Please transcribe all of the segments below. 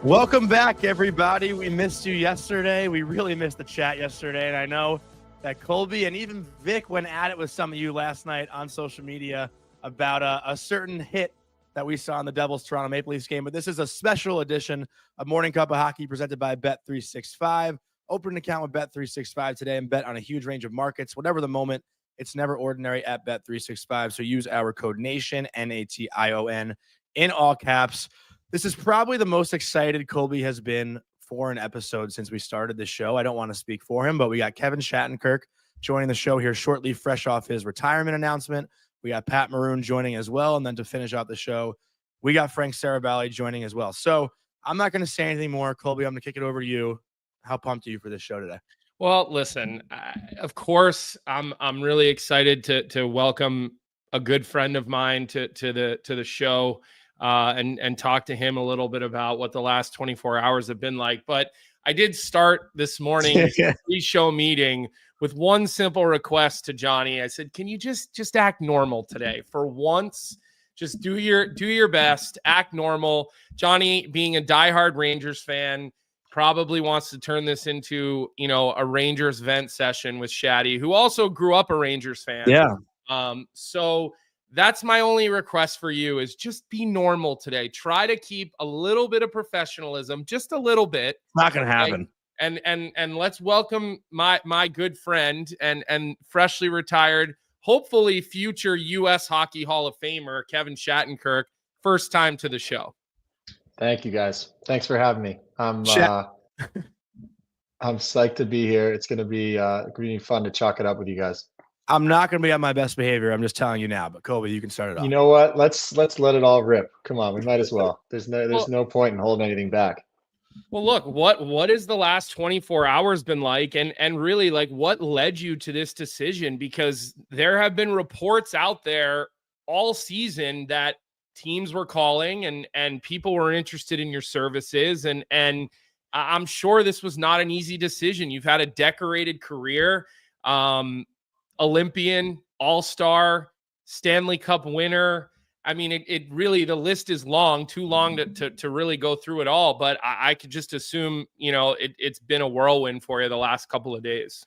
Welcome back, everybody. We missed you yesterday. We really missed the chat yesterday, and I know that Colby and even Vic went at it with some of you last night on social media about a certain hit that we saw in the Devils Toronto Maple Leafs game. But this is a special edition of Morning Cup of Hockey presented by Bet365. Open an account with Bet365 today and bet on a huge range of markets. Whatever the moment, it's never ordinary at Bet365. So use our code NATION, NATION, in all caps. This is probably the most excited Colby has been for an episode since we started the show. I don't want to speak for him, but we got Kevin Shattenkirk joining the show here shortly, fresh off his retirement announcement. We got Pat Maroon joining as well. And then to finish out the show, we got Frank Seravalli joining as well. So I'm not going to say anything more. Colby, I'm going to kick it over to you. How pumped are you for this show today? Well, listen, of course, I'm really excited to welcome a good friend of mine to the show. And talk to him a little bit about what the last 24 hours have been like. But I did start this morning's pre-show meeting with one simple request to Jonny. I said, can you just act normal today? For once, just do your best, act normal. Jonny, being a diehard Rangers fan, probably wants to turn this into, a Rangers vent session with Shatty, who also grew up a Rangers fan. Yeah. So that's my only request for you is just be normal today. Try to keep a little bit of professionalism, just a little bit. Not going to happen. And let's welcome my good friend and freshly retired, hopefully future U.S. Hockey Hall of Famer, Kevin Shattenkirk, first time to the show. Thank you, guys. Thanks for having me. I'm psyched to be here. It's going to be fun to chalk it up with you guys. I'm not going to be on my best behavior. I'm just telling you now. But Colby, you can start it off. You know what? Let's let it all rip. Come on, we might as well. There's no point in holding anything back. Well, look, what has the last 24 hours been like, and really, like, what led you to this decision? Because there have been reports out there all season that teams were calling and people were interested in your services, and I'm sure this was not an easy decision. You've had a decorated career. Olympian, All-Star, Stanley Cup winner. I mean, it really, the list is long, too long to really go through it all. But I could just assume, it's been a whirlwind for you the last couple of days.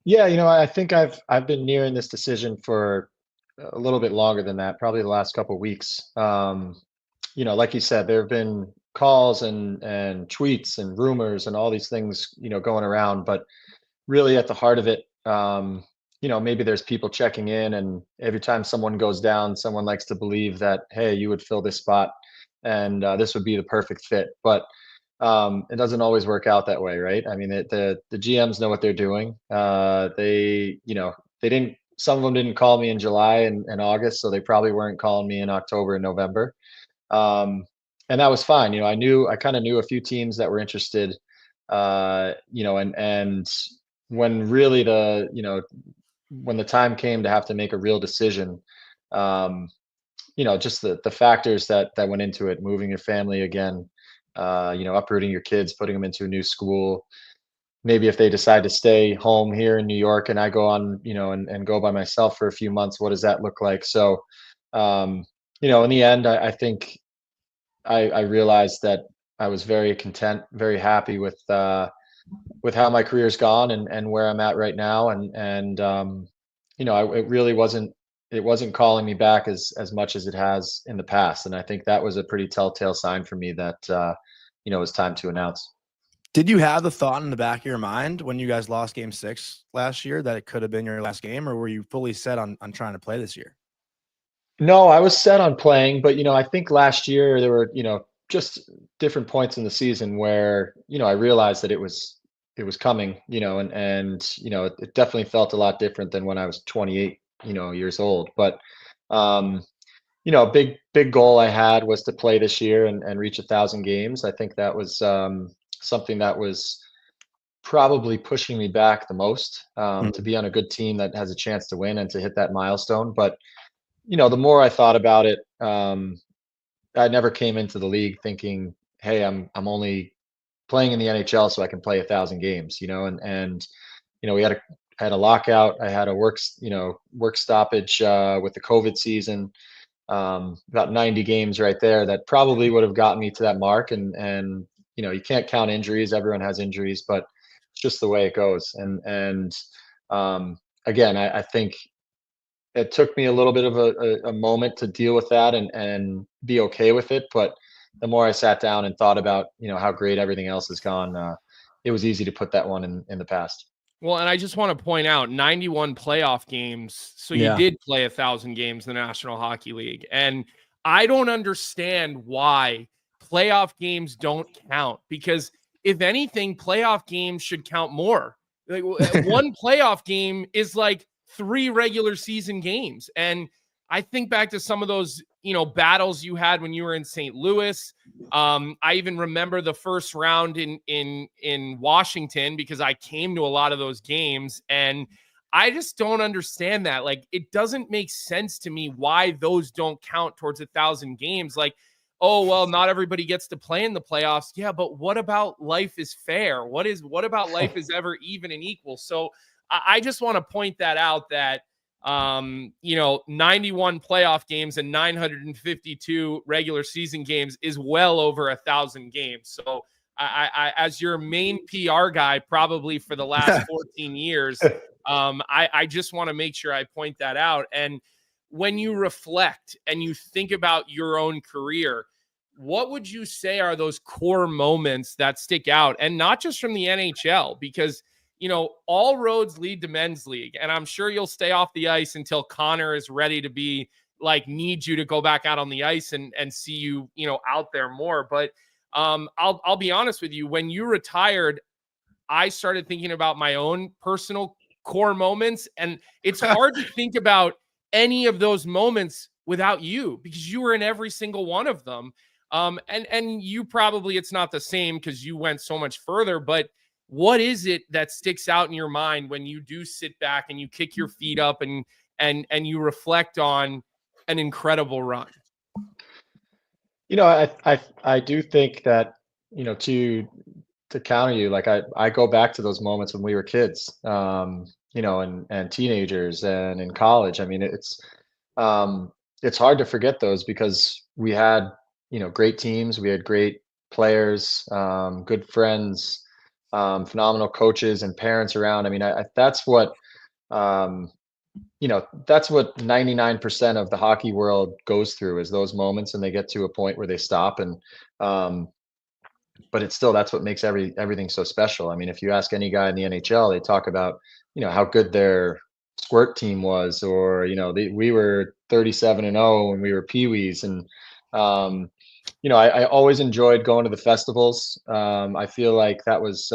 Yeah, I think I've been nearing this decision for a little bit longer than that, probably the last couple of weeks. Like you said, there have been calls and tweets and rumors and all these things, going around. But really at the heart of it, maybe there's people checking in, and every time someone goes down, someone likes to believe that, hey, you would fill this spot and this would be the perfect fit. But it doesn't always work out that way, right? I mean, the GMs know what they're doing. Some of them didn't call me in July and August, so they probably weren't calling me in October and November. And that was fine. I kind of knew a few teams that were interested, and when really when the time came to have to make a real decision, just the factors that went into it, moving your family again, uprooting your kids, putting them into a new school. Maybe if they decide to stay home here in New York and I go on, and go by myself for a few months, what does that look like? So, in the end, I think I realized that I was very content, very happy with how my career's gone and where I'm at right now. It really wasn't calling me back as much as it has in the past. And I think that was a pretty telltale sign for me that, it was time to announce. Did you have the thought in the back of your mind when you guys lost Game 6 last year that it could have been your last game, or were you fully set on trying to play this year? No, I was set on playing, but I think last year there were, just different points in the season where, I realized that it was coming, and it definitely felt a lot different than when I was 28, years old. But a big goal I had was to play this year and reach 1,000 games. I think that was something that was probably pushing me back the most, to be on a good team that has a chance to win and to hit that milestone. But the more I thought about it, I never came into the league thinking, hey, I'm only playing in the NHL so I can play 1,000 games, and we had a lockout. I had a work stoppage with the COVID season. about 90 games right there that probably would have gotten me to that mark. And you can't count injuries. Everyone has injuries, but it's just the way it goes. And again, I think it took me a little bit of a moment to deal with that and be okay with it. But the more I sat down and thought about, how great everything else has gone, it was easy to put that one in the past. Well, and I just want to point out 91 playoff games. So you Yeah. did play 1,000 games in the National Hockey League. And I don't understand why playoff games don't count, because if anything, playoff games should count more. Like one playoff game is like 3 regular season games. And I think back to some of those, battles you had when you were in St. Louis. I even remember the first round in Washington, because I came to a lot of those games, and I just don't understand that. Like, it doesn't make sense to me why those don't count towards 1,000 games. Like, oh, well, not everybody gets to play in the playoffs. Yeah, but what about life is fair? What about life is ever even and equal? So I just want to point that out, that 91 playoff games and 952 regular season games is well over 1,000 games. So I as your main PR guy, probably for the last 14 years, I just want to make sure I point that out. And when you reflect and you think about your own career, what would you say are those core moments that stick out? And not just from the NHL, because all roads lead to men's league. And I'm sure you'll stay off the ice until Connor is ready to be need you to go back out on the ice and see you, out there more. But I'll be honest with you. When you retired, I started thinking about my own personal core moments. And it's hard to think about any of those moments without you, because you were in every single one of them. And you probably, it's not the same because you went so much further, but what is it that sticks out in your mind when you do sit back and you kick your feet up and you reflect on an incredible run? I do think that, to counter you, like I go back to those moments when we were kids, and teenagers and in college. I mean, it's hard to forget those because we had, great teams, we had great players, good friends, phenomenal coaches and parents around. I mean, um, that's what 99% of the hockey world goes through, is those moments, and they get to a point where they stop. And but it's still, that's what makes everything so special. I mean, if you ask any guy in the NHL, they talk about, how good their squirt team was, or, we were 37-0 when we were peewees. And I always enjoyed going to the festivals. I feel like that was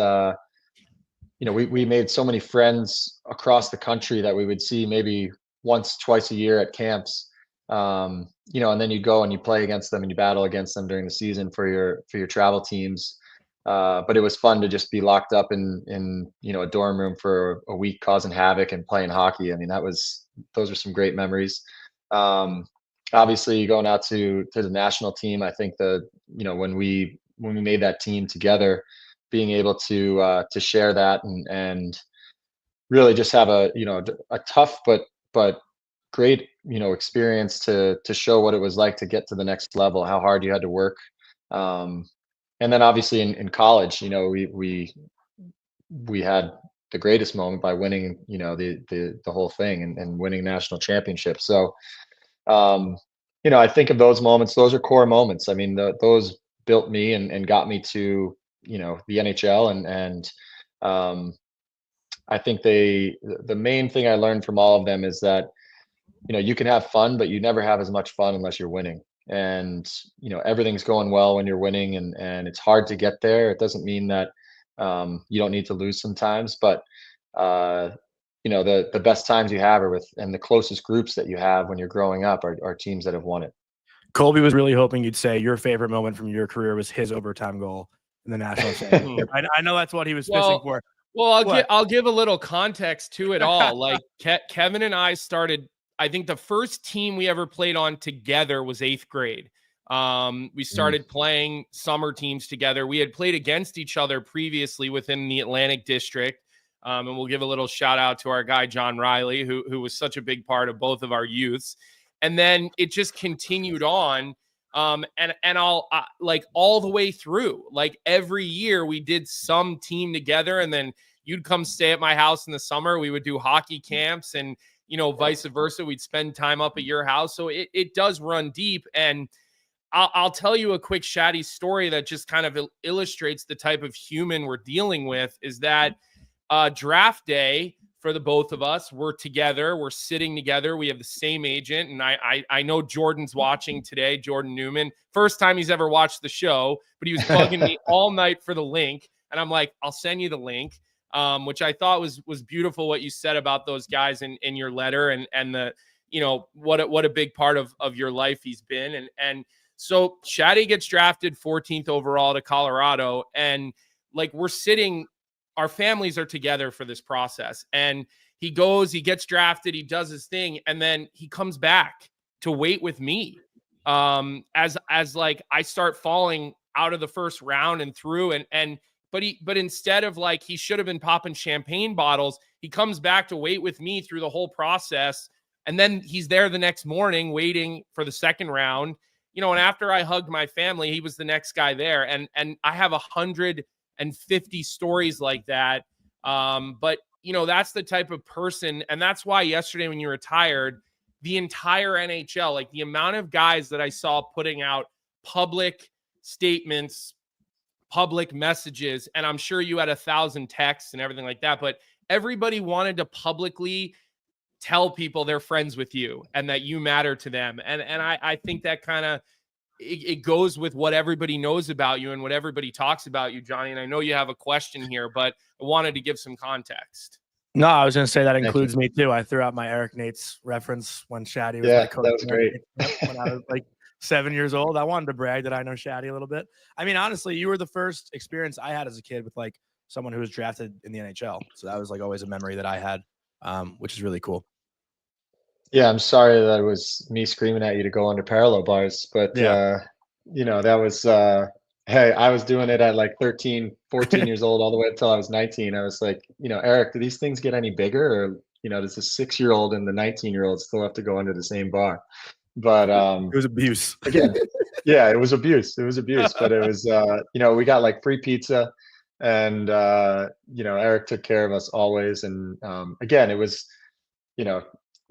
we made so many friends across the country that we would see maybe once, twice a year at camps. And then you go and you play against them and you battle against them during the season for your travel teams. But it was fun to just be locked up in a dorm room for a week, causing havoc and playing hockey. I mean, those are some great memories. Obviously going out to the national team, I think when we made that team together, being able to share that and really just have a tough but great experience to show what it was like to get to the next level, how hard you had to work. And then obviously in college, we had the greatest moment by winning the whole thing and winning national championship. So I think of those moments, those are core moments. I mean, those built me and got me to the NHL. And I think the main thing I learned from all of them is that you can have fun, but you never have as much fun unless you're winning. And everything's going well when you're winning, and it's hard to get there. It doesn't mean that you don't need to lose sometimes, but the best times you have are with, and the closest groups that you have when you're growing up are teams that have won it. Colby was really hoping you'd say your favorite moment from your career was his overtime goal in the national championship. I know that's what he was fishing for. Well, I'll give a little context to it all. Like Kevin and I started, I think the first team we ever played on together was 8th grade. We started playing summer teams together. We had played against each other previously within the Atlantic District. And we'll give a little shout out to our guy, John Riley, who was such a big part of both of our youths. And then it just continued on. And I'll like all the way through, like every year we did some team together, and then you'd come stay at my house in the summer. We would do hockey camps, and, you know, vice versa. We'd spend time up at your house. So it does run deep. And I'll tell you a quick Shatty story that just kind of illustrates the type of human we're dealing with, is that draft day for the both of us, we're together, we're sitting together, we have the same agent. And I know Jordan's watching today, Jordan Newman, first time he's ever watched the show, but he was bugging me all night for the link. And I'm like, I'll send you the link, which I thought was beautiful what you said about those guys in your letter, and the, you know, what a big part of your life he's been. And so Shatty gets drafted 14th overall to Colorado, and like we're sitting, our families are together for this process, and he gets drafted, he does his thing, and then he comes back to wait with me. As like I start falling out of the first round and through, but instead of like, he should have been popping champagne bottles, he comes back to wait with me through the whole process. And then he's there the next morning waiting for the second round, you know, and after I hugged my family, he was the next guy there. And I have 150 stories like that. But you know, that's the type of person. And that's why yesterday when you retired, the entire NHL, like the amount of guys that I saw putting out public statements, public messages, and I'm sure you had 1,000 texts and everything like that, but everybody wanted to publicly tell people they're friends with you and that you matter to them. And I think that kind of, it goes with what everybody knows about you and what everybody talks about you, Johnny. And I know you have a question here, but I wanted to give some context. No, I was going to say that includes me too. I threw out my Eric Nates reference when Shatty was my coach. That was great. When I was like 7 years old, I wanted to brag that I know Shatty a little bit. I mean, honestly, you were the first experience I had as a kid with like someone who was drafted in the NHL. So that was like always a memory that I had, which is really cool. Yeah, I'm sorry that it was me screaming at you to go under parallel bars, but you know, that was hey, I was doing it at like 13, 14 years old all the way until I was 19. I was like, you know, Eric, do these things get any bigger, or, you know, does the 6-year-old and the 19-year-old still have to go under the same bar? But it was abuse. Again, yeah, it was abuse. It was abuse, but it was you know, we got like free pizza, and you know, Eric took care of us always. And again, it was, you know,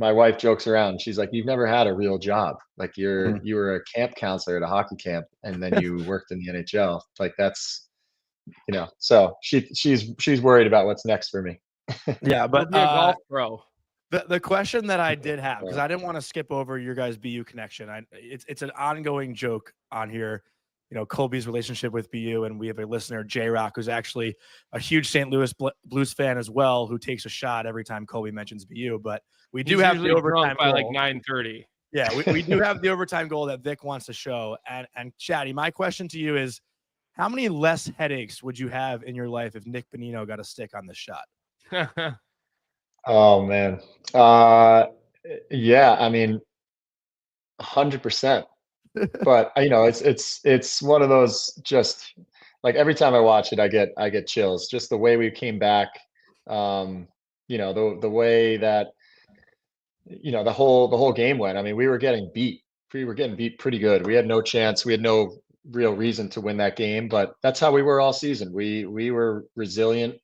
my wife jokes around. She's like, "You've never had a real job. Like you were a camp counselor at a hockey camp, and then you worked in the NHL. Like that's, you know." So she's worried about what's next for me. Yeah, but be a golf pro. The question that I did have, because I didn't want to skip over your guys' BU connection. It's an ongoing joke on here. You know, Colby's relationship with BU, and we have a listener, J-Rock, who's actually a huge St. Louis Blues fan as well, who takes a shot every time Colby mentions BU. But we do have the overtime by goal. like 9:30. Yeah, we do have the overtime goal that Vic wants to show. And Shatty, my question to you is, how many less headaches would you have in your life if Nick Bonino got a stick on this shot? Oh man, yeah, I mean, 100%. But you know, it's one of those, just like every time I watch it, I get chills. Just the way we came back, you know, the way that, you know, the whole game went. I mean, we were getting beat. We were getting beat pretty good. We had no chance. We had no real reason to win that game, but that's how we were all season. We were resilient.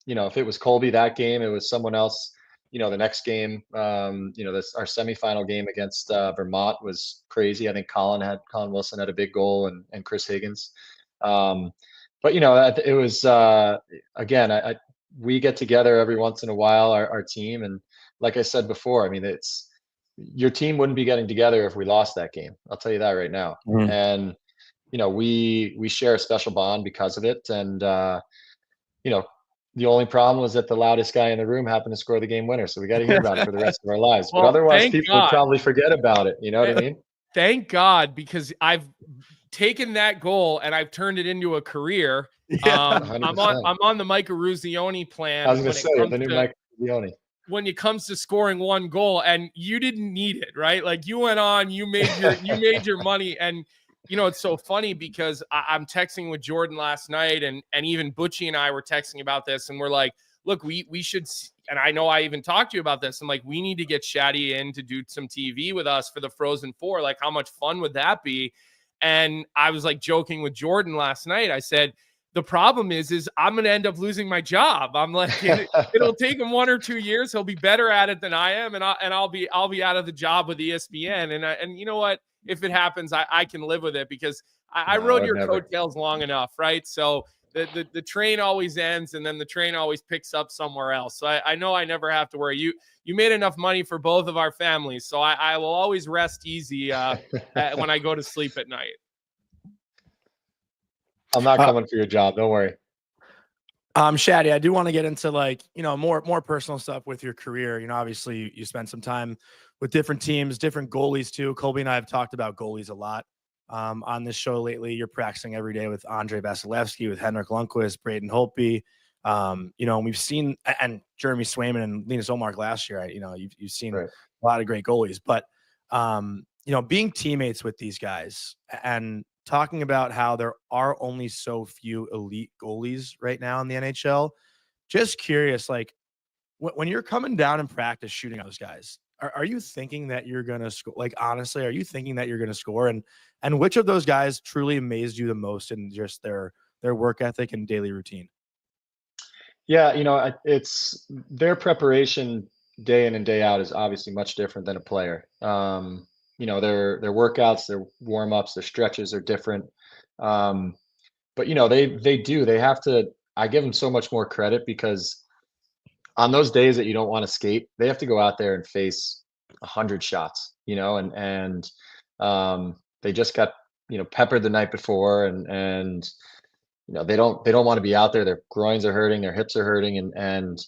You know, if it was Colby that game, it was someone else. You know, the next game, you know, our semifinal game against Vermont was crazy. I think Colin Wilson had a big goal, and Chris Higgins. But you know, it was again, we get together every once in a while, our team, and like I said before, I mean, your team wouldn't be getting together if we lost that game. I'll tell you that right now. Mm-hmm. And you know, we share a special bond because of it. And you know, the only problem was that the loudest guy in the room happened to score the game winner. So we got to hear about it for the rest of our lives. Well, but otherwise, thank people God. would probably forget about it. You know what I mean? Thank God, because I've taken that goal and I've turned it into a career. Yeah, I'm on the Mike Eruzione plan. I was going to say the new Mike Eruzione. When it comes to scoring one goal, and you didn't need it, right? Like you went on, you made your money. And you know, it's so funny because I'm texting with Jordan last night, and even Butchie and I were texting about this, and we're like, look, we should, and I know I even talked to you about this. I'm like, we need to get Shatty in to do some TV with us for the Frozen Four. Like, how much fun would that be? And I was like joking with Jordan last night. I said, the problem is I'm going to end up losing my job. I'm like, it'll take him 1 or 2 years. He'll be better at it than I am. And I'll be out of the job with ESPN. And you know what? If it happens, I can live with it, because I rode your coattails long enough. Right. So the train always ends, and then the train always picks up somewhere else. So I know I never have to worry. You made enough money for both of our families. So I will always rest easy when I go to sleep at night. I'm not coming for your job. Don't worry. Shatty, I do want to get into more personal stuff with your career. Obviously you spent some time with different teams, different goalies too. Colby and I have talked about goalies a lot on this show lately. You're practicing every day with Andre Vasilevsky, with Henrik Lundqvist, Braden Holtby. We've seen, and Jeremy Swayman and Linus Ullmark last year. You've seen a lot of great goalies, but being teammates with these guys and talking about how there are only so few elite goalies right now in the NHL. Just curious, like when you're coming down in practice shooting those guys, are you thinking that you're going to score? Like, honestly, are you thinking that you're going to score? And which of those guys truly amazed you the most in just their work ethic and daily routine? Yeah, it's their preparation day in and day out is obviously much different than a player. Their workouts, their warm-ups, their stretches are different. But they have to, I give them so much more credit, because on those days that you don't want to skate, they have to go out there and face 100 shots, and they just got, peppered the night before, and they don't want to be out there. Their groins are hurting, their hips are hurting. And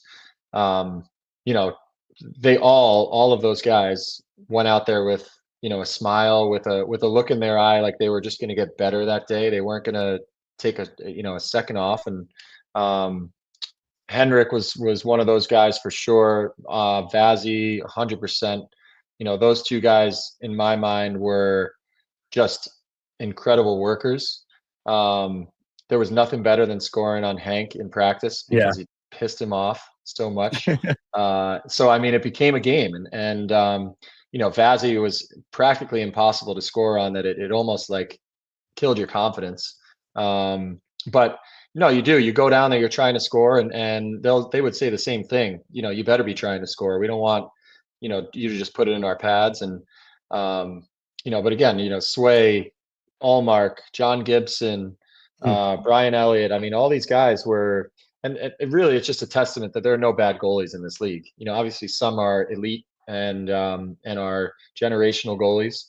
they all of those guys went out there with, a smile, with a look in their eye, like they were just going to get better that day. They weren't going to take a second off. And Henrik was one of those guys for sure. Vazzy, 100%. Those two guys in my mind were just incredible workers. There was nothing better than scoring on Hank in practice, because he pissed him off so much. So I mean, it became a game, and Vazzy was practically impossible to score on. That it almost like killed your confidence. But no, you go down there, you're trying to score, and they would say the same thing. You better be trying to score. We don't want you to just put it in our pads. And but again, Sway, Allmark, John Gibson, Brian Elliott. I mean, all these guys were, and it's just a testament that there are no bad goalies in this league. Obviously some are elite and are generational goalies,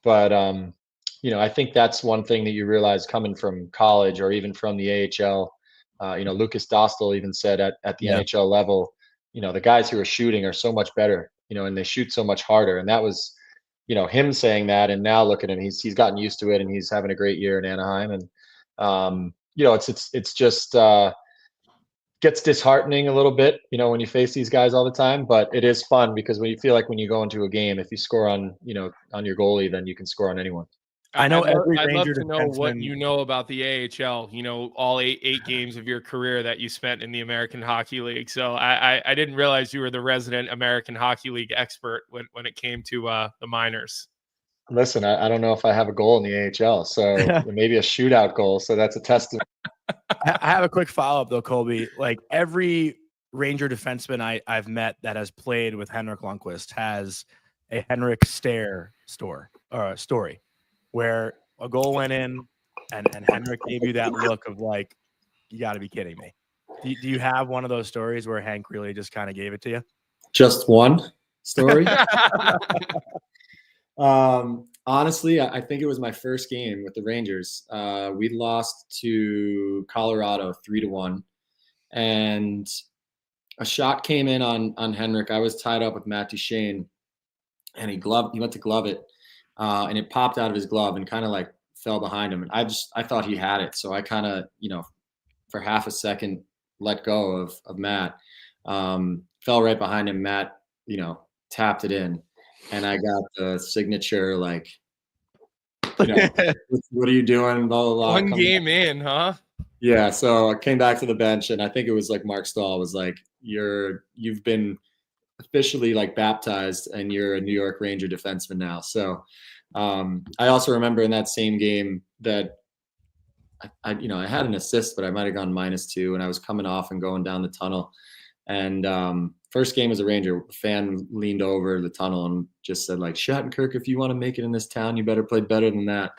but I think that's one thing that you realize coming from college or even from the AHL. Lucas Dostal even said at the NHL level, the guys who are shooting are so much better, and they shoot so much harder. And that was, him saying that. And now look at him, he's gotten used to it, and he's having a great year in Anaheim. And it's just gets disheartening a little bit, when you face these guys all the time. But it is fun, because when you go into a game, if you score on your goalie, then you can score on anyone. I know I'd love to know what you know about the AHL. All eight games of your career that you spent in the American Hockey League. So I didn't realize you were the resident American Hockey League expert when it came to the minors. Listen, I don't know if I have a goal in the AHL, so maybe a shootout goal. So that's a testament. I have a quick follow-up though, Colby. Like every Ranger defenseman I've met that has played with Henrik Lundqvist has a Henrik story where a goal went in and Henrik gave you that look of like, you got to be kidding me. Do you have one of those stories where Hank really just kind of gave it to you? Just one story. Honestly, I think it was my first game with the Rangers. We lost to Colorado 3-1, and a shot came in on Henrik. I was tied up with Matt Duchene, and he went to glove it, and it popped out of his glove and kind of like fell behind him. And I thought he had it, so I kind of for half a second let go of Matt. Fell right behind him. Matt tapped it in. And I got the signature, like, what are you doing? Blah, blah, blah. One game in, huh? Yeah, so I came back to the bench, and I think it was like Mark Stahl was like, you've been officially like baptized, and you're a New York Ranger defenseman now. So I also remember in that same game that I had an assist, but I might have gone -2, and I was coming off and going down the tunnel. And first game as a Ranger, a fan leaned over the tunnel and just said, like, Shattenkirk, if you want to make it in this town, you better play better than that.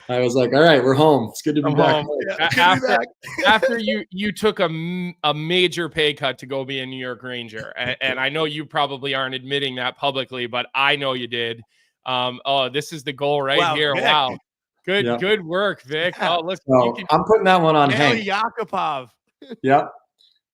I was like, all right, we're home. It's good to be back. Yeah, After you took a major pay cut to go be a New York Ranger, and I know you probably aren't admitting that publicly, but I know you did. Oh, this is the goal right here. Vic. Wow. Good work, Vic. Yeah. Oh, look, So I'm putting that one on Hank. Yakupov. Yep.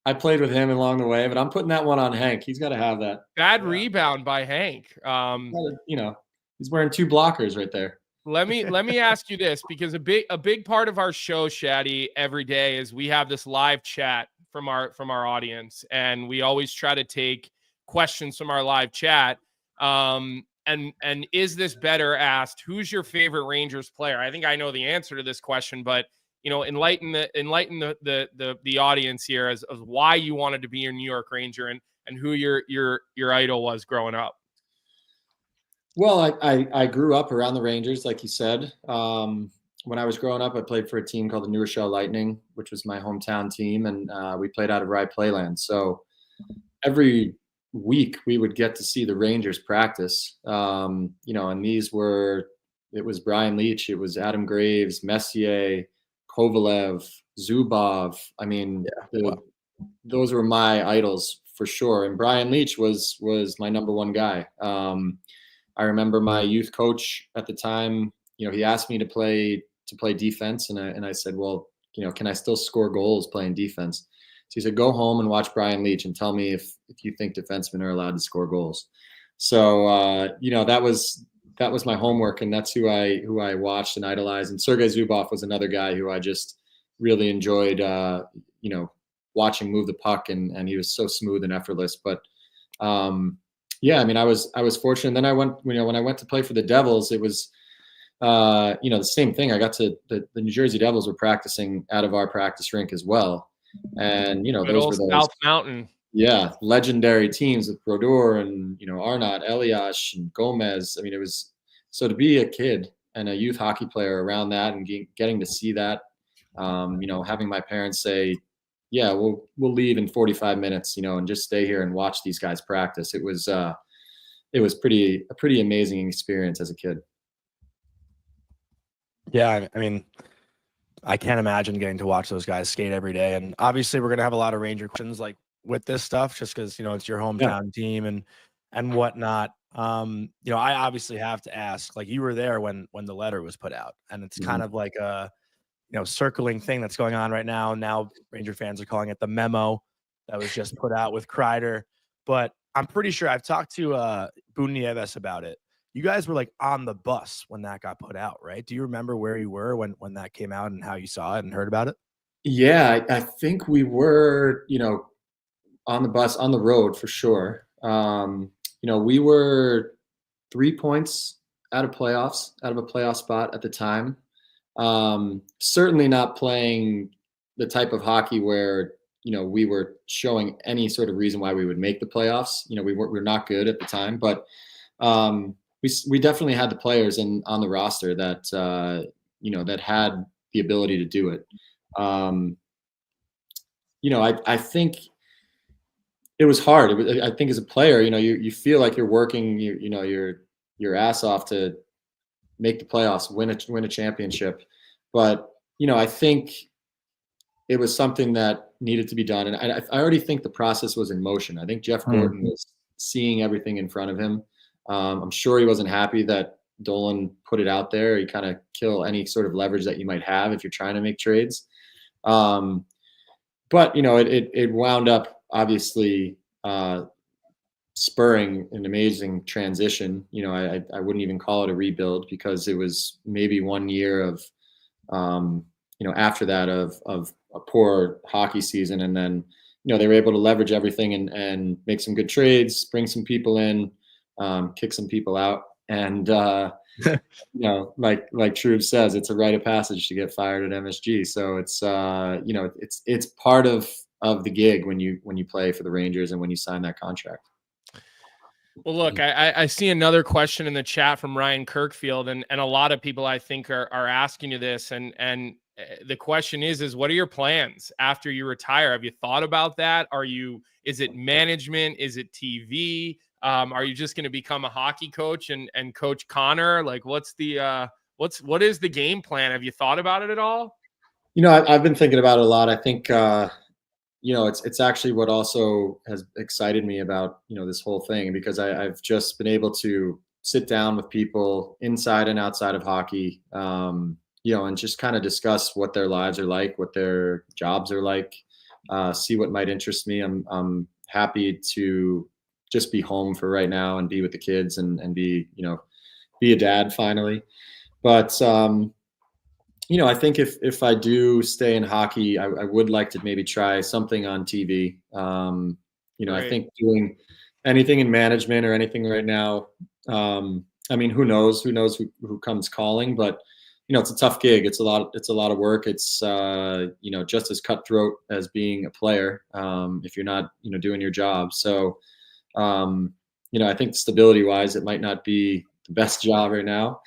I played with him along the way, but I'm putting that one on Hank. He's got to have that. Bad rebound by Hank. He's wearing 2 blockers right there. Let me ask you this, because a big part of our show, Shatty, every day is we have this live chat from our audience, and we always try to take questions from our live chat. And is this better asked? Who's your favorite Rangers player? I think I know the answer to this question, but enlighten the audience here as why you wanted to be a New York Ranger and who your idol was growing up. Well, I grew up around the Rangers, like you said. When I was growing up, I played for a team called the New Rochelle Lightning, which was my hometown team, and we played out of Rye Playland. So every week we would get to see the Rangers practice. And it was Brian Leetch, it was Adam Graves, Messier, Kovalev, Zubov. I mean, those were my idols for sure. And Brian Leetch was my number one guy. I remember my youth coach at the time, he asked me to play defense. And I said, well, can I still score goals playing defense? So he said, go home and watch Brian Leetch and tell me if you think defensemen are allowed to score goals. So, that was my homework, and that's who I watched and idolized. And Sergei Zubov was another guy who I just really enjoyed, watching move the puck, and he was so smooth and effortless. But I was fortunate. Then I went, when I went to play for the Devils, it was, the same thing. I got to the New Jersey Devils were practicing out of our practice rink as well, and those were those South Mountain. Yeah, legendary teams with Brodeur and Arnott, Elias, and Gomez. I mean, it was so to be a kid and a youth hockey player around that and getting to see that. Having my parents say, "Yeah, we'll leave in 45 minutes," and just stay here and watch these guys practice. It was a pretty amazing experience as a kid. Yeah, I mean, I can't imagine getting to watch those guys skate every day. And obviously, we're gonna have a lot of Ranger questions like with this stuff, just because it's your hometown team and whatnot. I obviously have to ask, like, you were there when the letter was put out, and it's kind of like a circling thing that's going on right now. Now Ranger fans are calling it the memo that was just put out with Kreider. But I'm pretty sure I've talked to Boone Nieves about it. You guys were like on the bus when that got put out, right? Do you remember where you were when that came out and how you saw it and heard about it? Yeah, I think we were, on the bus, on the road for sure. We were 3 points out of a playoff spot at the time. Certainly not playing the type of hockey where, we were showing any sort of reason why we would make the playoffs. We were not good at the time, but we definitely had the players on the roster that, that had the ability to do it. I think it was hard. I think as a player, you feel like you're working, your ass off to make the playoffs, win a championship. But, I think it was something that needed to be done. And I already think the process was in motion. I think Jeff Gordon was seeing everything in front of him. I'm sure he wasn't happy that Dolan put it out there. You kind of kill any sort of leverage that you might have if you're trying to make trades. But it wound up obviously spurring an amazing transition. I wouldn't even call it a rebuild, because it was maybe 1 year of after that of a poor hockey season, and then they were able to leverage everything and make some good trades, bring some people in, kick some people out, And like Trube says, it's a rite of passage to get fired at MSG. So it's it's part of the gig when you play for the Rangers and when you sign that contract. Well, look, I see another question in the chat from Ryan Kirkfield, and a lot of people I think are asking you this, and the question is what are your plans after you retire? Have you thought about that? Is it management? Is it TV? Are you just going to become a hockey coach and coach Connor? Like, what is the game plan? Have you thought about it at all? I've been thinking about it a lot. I think, it's actually what also has excited me about, this whole thing, because I've just been able to sit down with people inside and outside of hockey, and just kind of discuss what their lives are like, what their jobs are like, see what might interest me. I'm happy to just be home for right now and be with the kids and be a dad finally. But, I think if I do stay in hockey, I would like to maybe try something on TV. I think doing anything in management or anything right now, who knows who comes calling, but it's a tough gig. It's a lot of work. It's, just as cutthroat as being a player, if you're not, doing your job. So, I think stability wise, it might not be the best job right now.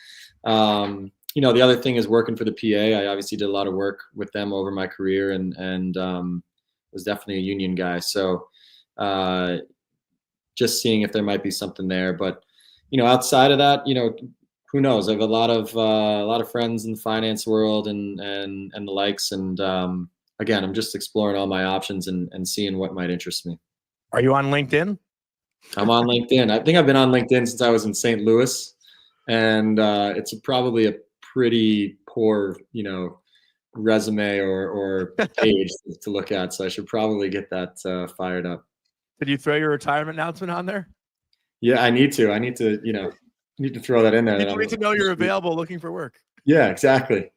The other thing is working for the PA. I obviously did a lot of work with them over my career and was definitely a union guy. So just seeing if there might be something there. But, outside of that, who knows? I have a lot of friends in the finance world and the likes. And again, I'm just exploring all my options and seeing what might interest me. Are you on LinkedIn? I'm on LinkedIn. I think I've been on LinkedIn since I was in St. Louis, and it's probably a pretty poor, resume or page to look at. So I should probably get that fired up. Did you throw your retirement announcement on there? Yeah, I need to. Need to throw that in there. People need to know you're available, looking for work. Yeah, exactly.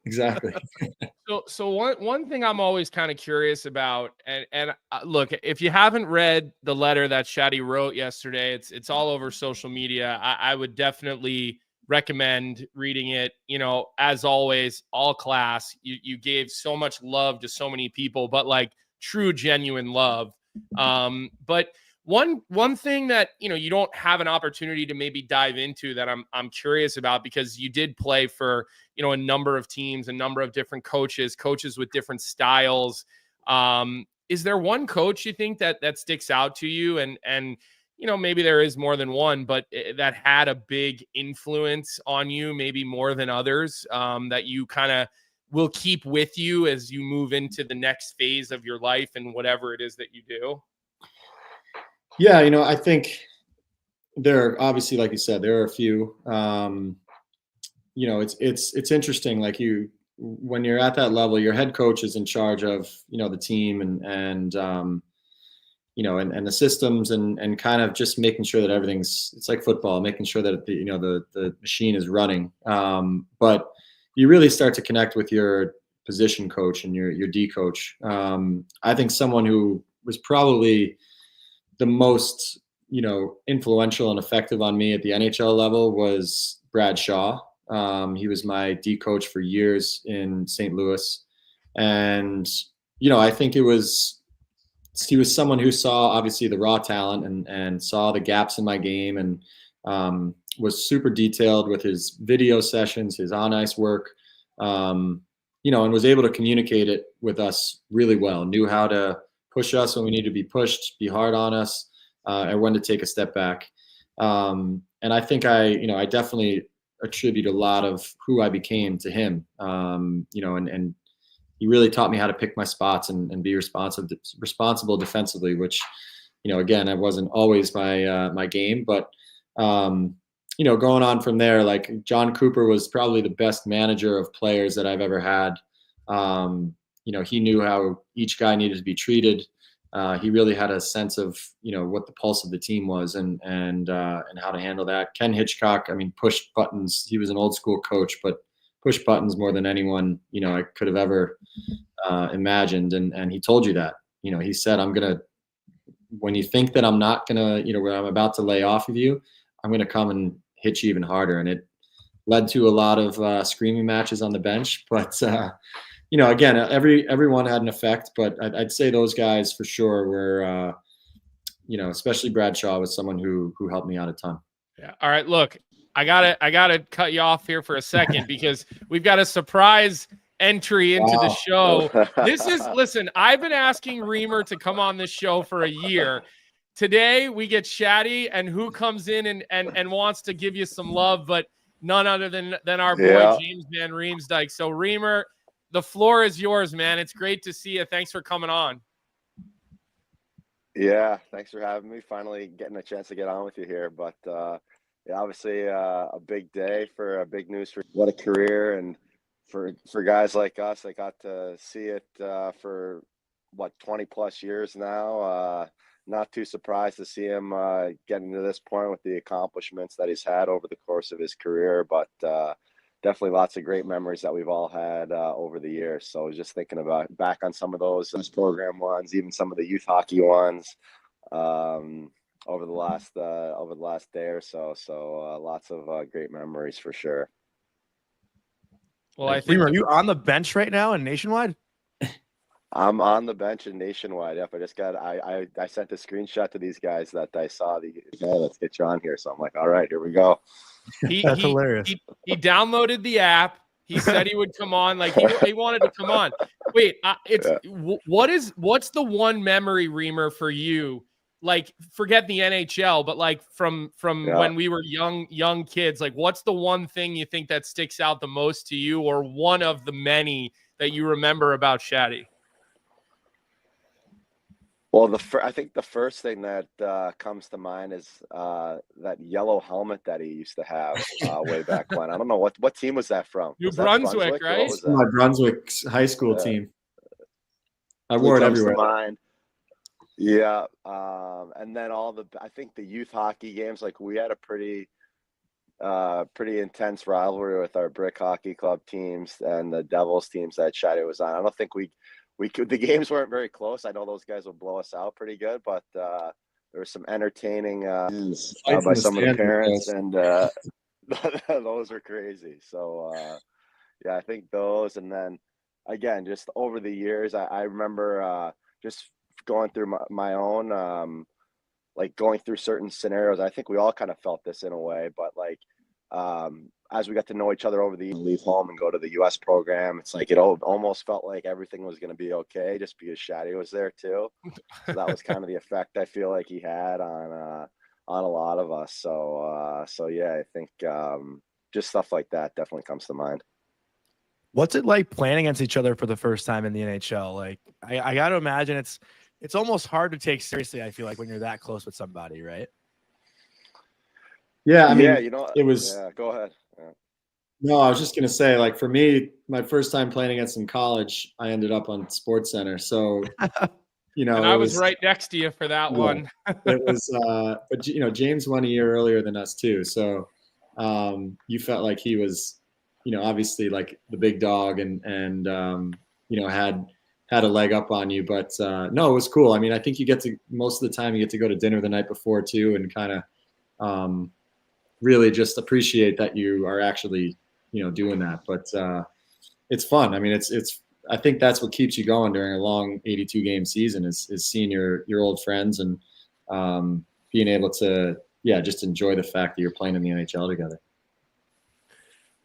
So one thing I'm always kind of curious about, and look, if you haven't read the letter that Shatty wrote yesterday, it's all over social media. I would definitely recommend reading it. As always, all class. You gave so much love to so many people, but like true, genuine love. But one thing that you don't have an opportunity to maybe dive into that I'm curious about, because you did play for a number of teams, a number of different coaches with different styles. Is there one coach you think that sticks out to you, and maybe there is more than one, but that had a big influence on you, maybe more than others, that you kind of will keep with you as you move into the next phase of your life and whatever it is that you do? Yeah, I think there are, obviously, like you said, there are a few. It's interesting. Like when you're at that level, your head coach is in charge of the team and the systems and kind of just making sure that it's like football, making sure that the machine is running. But you really start to connect with your position coach and your D coach. I think someone who was probably the most, influential and effective on me at the NHL level was Brad Shaw. He was my D coach for years in St. Louis. And, I think he was someone who saw obviously the raw talent and saw the gaps in my game and was super detailed with his video sessions, his on ice work, and was able to communicate it with us really well, knew how to push us when we need to be pushed, be hard on us, and when to take a step back. And I think I definitely attribute a lot of who I became to him, and he really taught me how to pick my spots and be responsible defensively, which, again, it wasn't always my game, but, going on from there, like John Cooper was probably the best manager of players that I've ever had. He knew how each guy needed to be treated. He really had a sense of, what the pulse of the team was and how to handle that. Ken Hitchcock, pushed buttons. He was an old school coach, but pushed buttons more than anyone, I could have ever imagined. And he told you that, he said, when you think that I'm not going to, where I'm about to lay off of you, I'm going to come hit you even harder. And it led to a lot of screaming matches on the bench. But again, everyone had an effect. But I'd say those guys for sure were, especially Bradshaw was someone who helped me out a ton. Yeah. All right. Look, I gotta cut you off here for a second because we've got a surprise entry into the show. Listen, I've been asking Reamer to come on this show for a year. Today we get Shatty, and who comes in and wants to give you some love, but none other than our boy James Van Riemsdyk. So Reamer, the floor is yours, man. It's great to see you. Thanks for coming on. Yeah, thanks for having me. Finally getting a chance to get on with you here. But obviously a big day for big news for what a career, and for guys like us, I got to see it for 20 plus years now. Not too surprised to see him getting to this point with the accomplishments that he's had over the course of his career, but definitely lots of great memories that we've all had over the years. So I was just thinking about back on some of those program ones, even some of the youth hockey ones over the last day or so. So lots of great memories for sure. Well, I think are you on the bench right now in Nationwide? I'm on the bench in Nationwide. Yep, I sent a screenshot to these guys that I saw. Let's get you on here. So I'm like, all right, here we go. That's hilarious. He downloaded the app. He said he would come on. Like he wanted to come on. Wait, what's the one memory, Reamer, for you? Like, forget the NHL, but like from when we were young kids, like what's the one thing you think that sticks out the most to you, or one of the many that you remember about Shatty? Well, I think the first thing that comes to mind is that yellow helmet that he used to have way back when. I don't know what team was that from. New Brunswick, right? My Brunswick high school team. I wore it everywhere. Yeah, and then I think the youth hockey games, like we had a pretty intense rivalry with our brick hockey club teams and the Devils teams that Shatty was on. I don't think we could. The games weren't very close. I know those guys would blow us out pretty good, but there was some entertaining by some of the parents, and those are crazy. So yeah, I think those, and then again, just over the years, I remember just going through my own like going through certain scenarios. I think we all kind of felt this in a way, but like as we got to know each other over the leave home and go to the US program, it's like it almost felt like everything was going to be okay just because Shatty was there too. So that was kind of the effect I feel like he had on a lot of us. So yeah, I think just stuff like that definitely comes to mind. What's it like playing against each other for the first time in the NHL? Like I got to imagine it's almost hard to take seriously, I feel like, when you're that close with somebody, right? Yeah, I mean, it was. Yeah, go ahead. Yeah. No, I was just gonna say, like for me, my first time playing against in college, I ended up on SportsCenter. So, and I was right next to you for that one. It was, but James won a year earlier than us too. So, you felt like he was, obviously like the big dog, and had a leg up on you. But no, it was cool. I mean, I think most of the time you get to go to dinner the night before too, and kind of really just appreciate that you are actually doing that. But it's fun. I mean, I think that's what keeps you going during a long 82 game season is seeing your old friends and being able to just enjoy the fact that you're playing in the NHL together.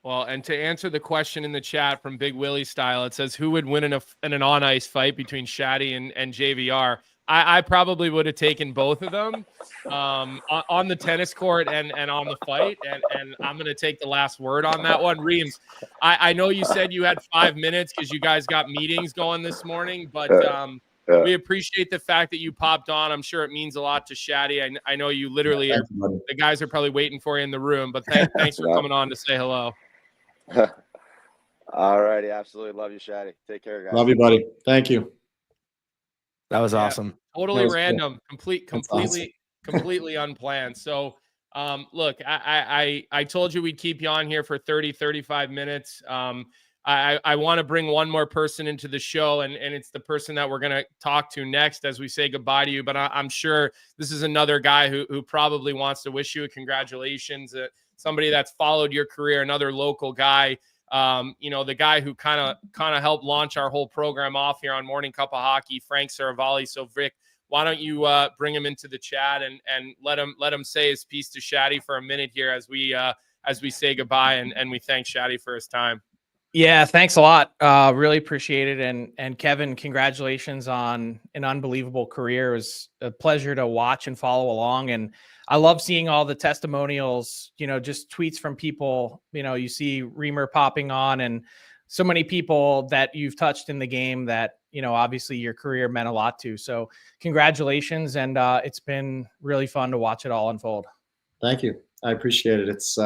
Well, and to answer the question in the chat from Big Willie style, it says, who would win in an on-ice fight between Shatty and JVR? I probably would have taken both of them on the tennis court and on the fight, and I'm going to take the last word on that one. Reems, I know you said you had 5 minutes because you guys got meetings going this morning, but we appreciate the fact that you popped on. I'm sure it means a lot to Shatty. I know you literally the guys are probably waiting for you in the room, but thanks for coming on to say hello. All righty, absolutely. Love you, Shatty. Take care, guys. Love you, buddy. Thank you. That was awesome. Totally random, cool. completely unplanned. So, look, I told you we'd keep you on here for 35 minutes. I want to bring one more person into the show, and it's the person that we're going to talk to next as we say goodbye to you. But I'm sure this is another guy who probably wants to wish you a congratulations. somebody that's followed your career, another local guy. The guy who kind of helped launch our whole program off here on Morning Cup of Hockey, Frank Seravalli. So Vic, why don't you bring him into the chat and let him say his piece to Shatty for a minute here as we say goodbye and we thank Shatty for his time. Yeah, thanks a lot. Really appreciate it. And Kevin, congratulations on an unbelievable career. It was a pleasure to watch and follow along. And I love seeing all the testimonials, just tweets from people. You see Reamer popping on and so many people that you've touched in the game that, obviously your career meant a lot to. So congratulations. And it's been really fun to watch it all unfold. Thank you. I appreciate it. It's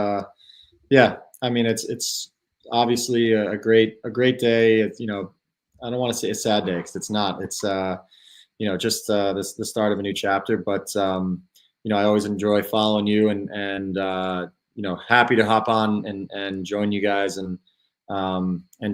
it's obviously a great day. It's, I don't want to say a sad day because it's not. It's just the start of a new chapter. But I always enjoy following you and happy to hop on and join you guys and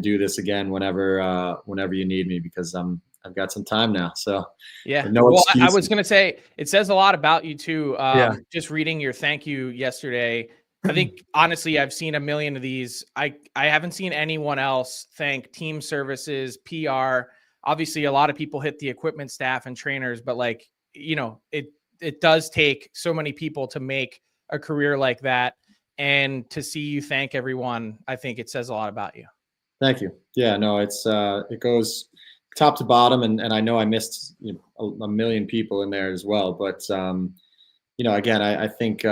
do this again whenever you need me, because I've got some time now. So yeah. No well, I excuses. was going to say, it says a lot about you too. Yeah. Just reading your thank you yesterday. I think honestly, I've seen a million of these. I haven't seen anyone else thank team services, PR. Obviously, a lot of people hit the equipment staff and trainers, but it does take so many people to make a career like that. And to see you thank everyone, I think it says a lot about you. Thank you. Yeah, no, it goes top to bottom, and I know I missed a million people in there as well. But again, I think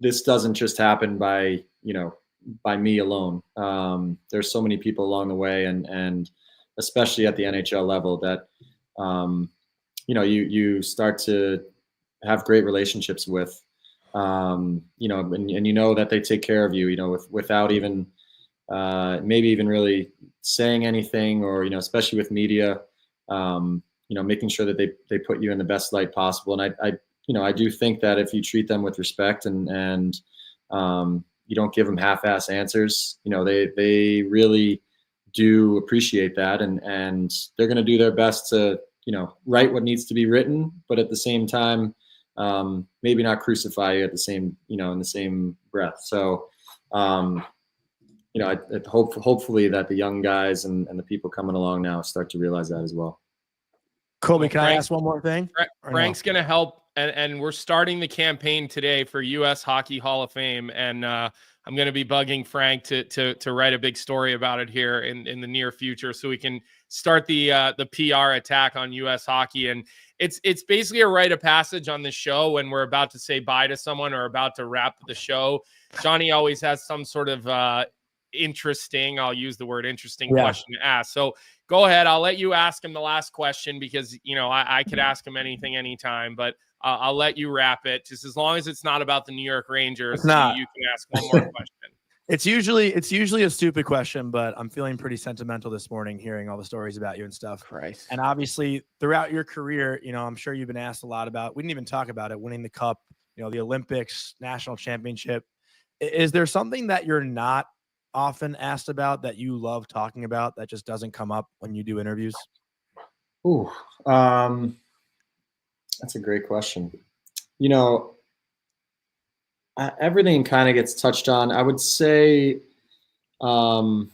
this doesn't just happen by me alone. There's so many people along the way, and especially at the NHL level that you start to have great relationships with, and that they take care of you, without even maybe even really saying anything, or especially with media, making sure that they put you in the best light possible. And I do think that if you treat them with respect and you don't give them half-ass answers, they really do appreciate that, and they're going to do their best to write what needs to be written, but at the same time, maybe not crucify you at the same in the same breath. So hopefully that the young guys and the people coming along now start to realize that as well. Colby, can I ask one more thing? Frank's going to help, and we're starting the campaign today for U.S. Hockey Hall of Fame, and I'm going to be bugging Frank to write a big story about it here in the near future, so we can start the PR attack on U.S. hockey. And it's basically a rite of passage on the show when we're about to say bye to someone or about to wrap the show. Johnny always has some sort of interesting, I'll use the word interesting, question to ask. So go ahead. I'll let you ask him the last question, because, I could ask him anything anytime, but I'll let you wrap it, just as long as it's not about the New York Rangers. It's not. You can ask one more question. It's usually a stupid question, but I'm feeling pretty sentimental this morning hearing all the stories about you and stuff. Christ. And obviously throughout your career, I'm sure you've been asked a lot about, we didn't even talk about it, winning the cup, the Olympics, national championship. Is there something that you're not often asked about that you love talking about that just doesn't come up when you do interviews? Ooh, that's a great question. Everything kind of gets touched on. I would say, man,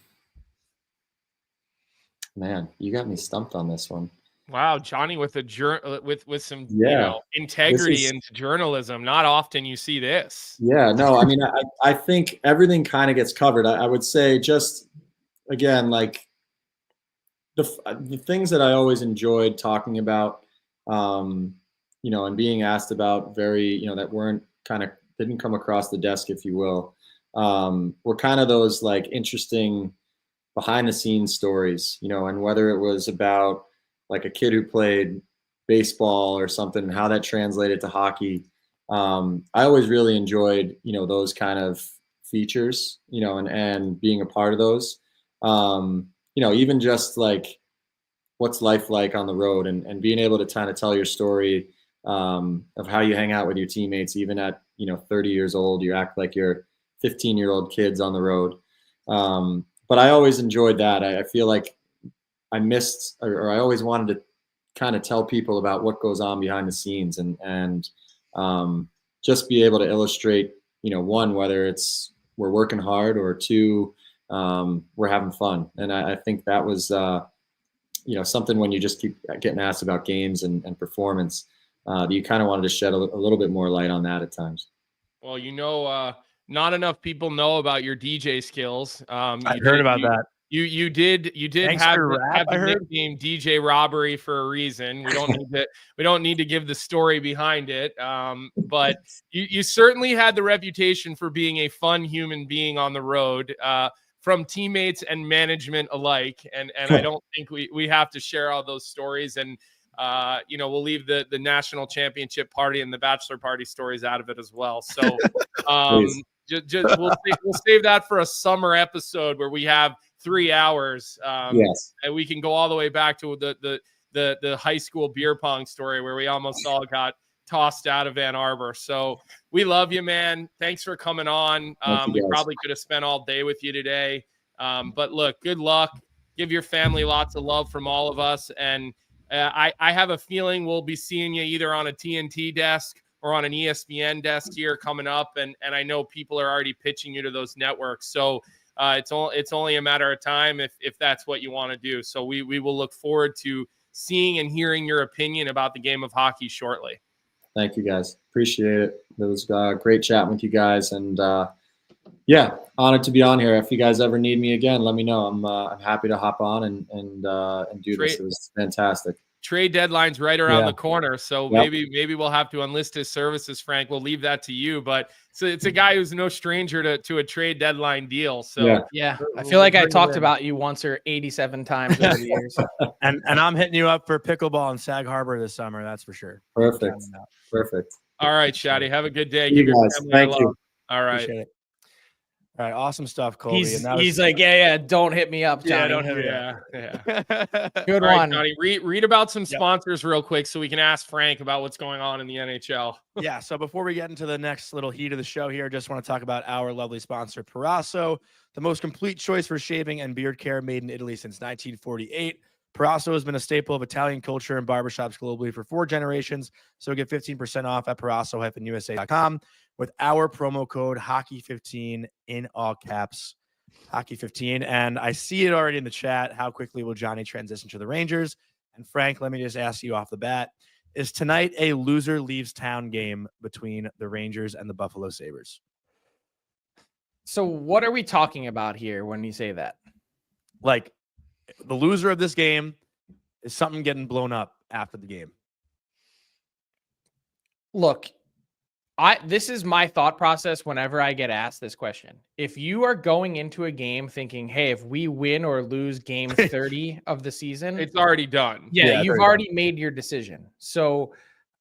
you got me stumped on this one. Wow, Johnny with with some integrity into journalism. Not often you see this. Yeah, no, I mean, I think everything kind of gets covered. I would say, just again, like the things that I always enjoyed talking about, and being asked about, very that weren't didn't come across the desk, if you will, were kind of those like interesting behind the scenes stories, and whether it was about like a kid who played baseball or something, how that translated to hockey. I always really enjoyed, those kind of features, and being a part of those, even just like what's life like on the road, and being able to kind of tell your story, of how you hang out with your teammates, even at, 30 years old, you act like you're 15-year-old kids on the road. But I always enjoyed that. I feel like I missed, or I always wanted to kind of tell people about what goes on behind the scenes, and just be able to illustrate, one, whether it's we're working hard, or two, we're having fun. And I think that was, something when you just keep getting asked about games and performance, you kind of wanted to shed a little bit more light on that at times. Well, not enough people know about your DJ skills. I heard about that. You did have the nickname DJ Robbery for a reason. We don't need to give the story behind it. But you certainly had the reputation for being a fun human being on the road, from teammates and management alike. And I don't think we have to share all those stories. And we'll leave the national championship party and the bachelor party stories out of it as well. So we'll save that for a summer episode where we have 3 hours. Yes. And we can go all the way back to the high school beer pong story where we almost all got tossed out of Ann Arbor. So we love you, man. Thanks for coming on. We probably could have spent all day with you today. But look, good luck. Give your family lots of love from all of us. And I have a feeling we'll be seeing you either on a TNT desk or on an ESPN desk here coming up. And I know people are already pitching you to those networks. So it's only a matter of time if that's what you want to do. So we will look forward to seeing and hearing your opinion about the game of hockey shortly. Thank you, guys. Appreciate it. It was great chatting with you guys. And honored to be on here. If you guys ever need me again, let me know. I'm happy to hop on and do this. It was fantastic. Trade deadline's right around the corner, so maybe we'll have to enlist his services, Frank. We'll leave that to you, but it's a guy who's no stranger to a trade deadline deal. So yeah. I feel like I talked about you once or 87 times over the years. And I'm hitting you up for pickleball in Sag Harbor this summer. That's for sure. Perfect. All right, Shatty. Have a good day. You guys. Thank you. All right. Appreciate it. All right, awesome stuff, Colby. He's like, don't hit me up, Johnny. Yeah, don't hit me up. Yeah. Good All one. Right, Johnny, read about some sponsors real quick so we can ask Frank about what's going on in the NHL. Yeah, so before we get into the next little heat of the show here, just want to talk about our lovely sponsor, Proraso, the most complete choice for shaving and beard care made in Italy since 1948. Proraso has been a staple of Italian culture and barbershops globally for 4 generations, so get 15% off at Proraso-USA.com with our promo code Hockey15 in all caps, Hockey15. And I see it already in the chat. How quickly will Johnny transition to the Rangers? And Frank, let me just ask you off the bat, is tonight a loser leaves town game between the Rangers and the Buffalo Sabres? So what are we talking about here when you say that? Like, the loser of this game is something getting blown up after the game. Look, this is my thought process whenever I get asked this question. If you are going into a game thinking, hey, if we win or lose game 30 of the season, it's already done. Yeah, you've already made your decision. So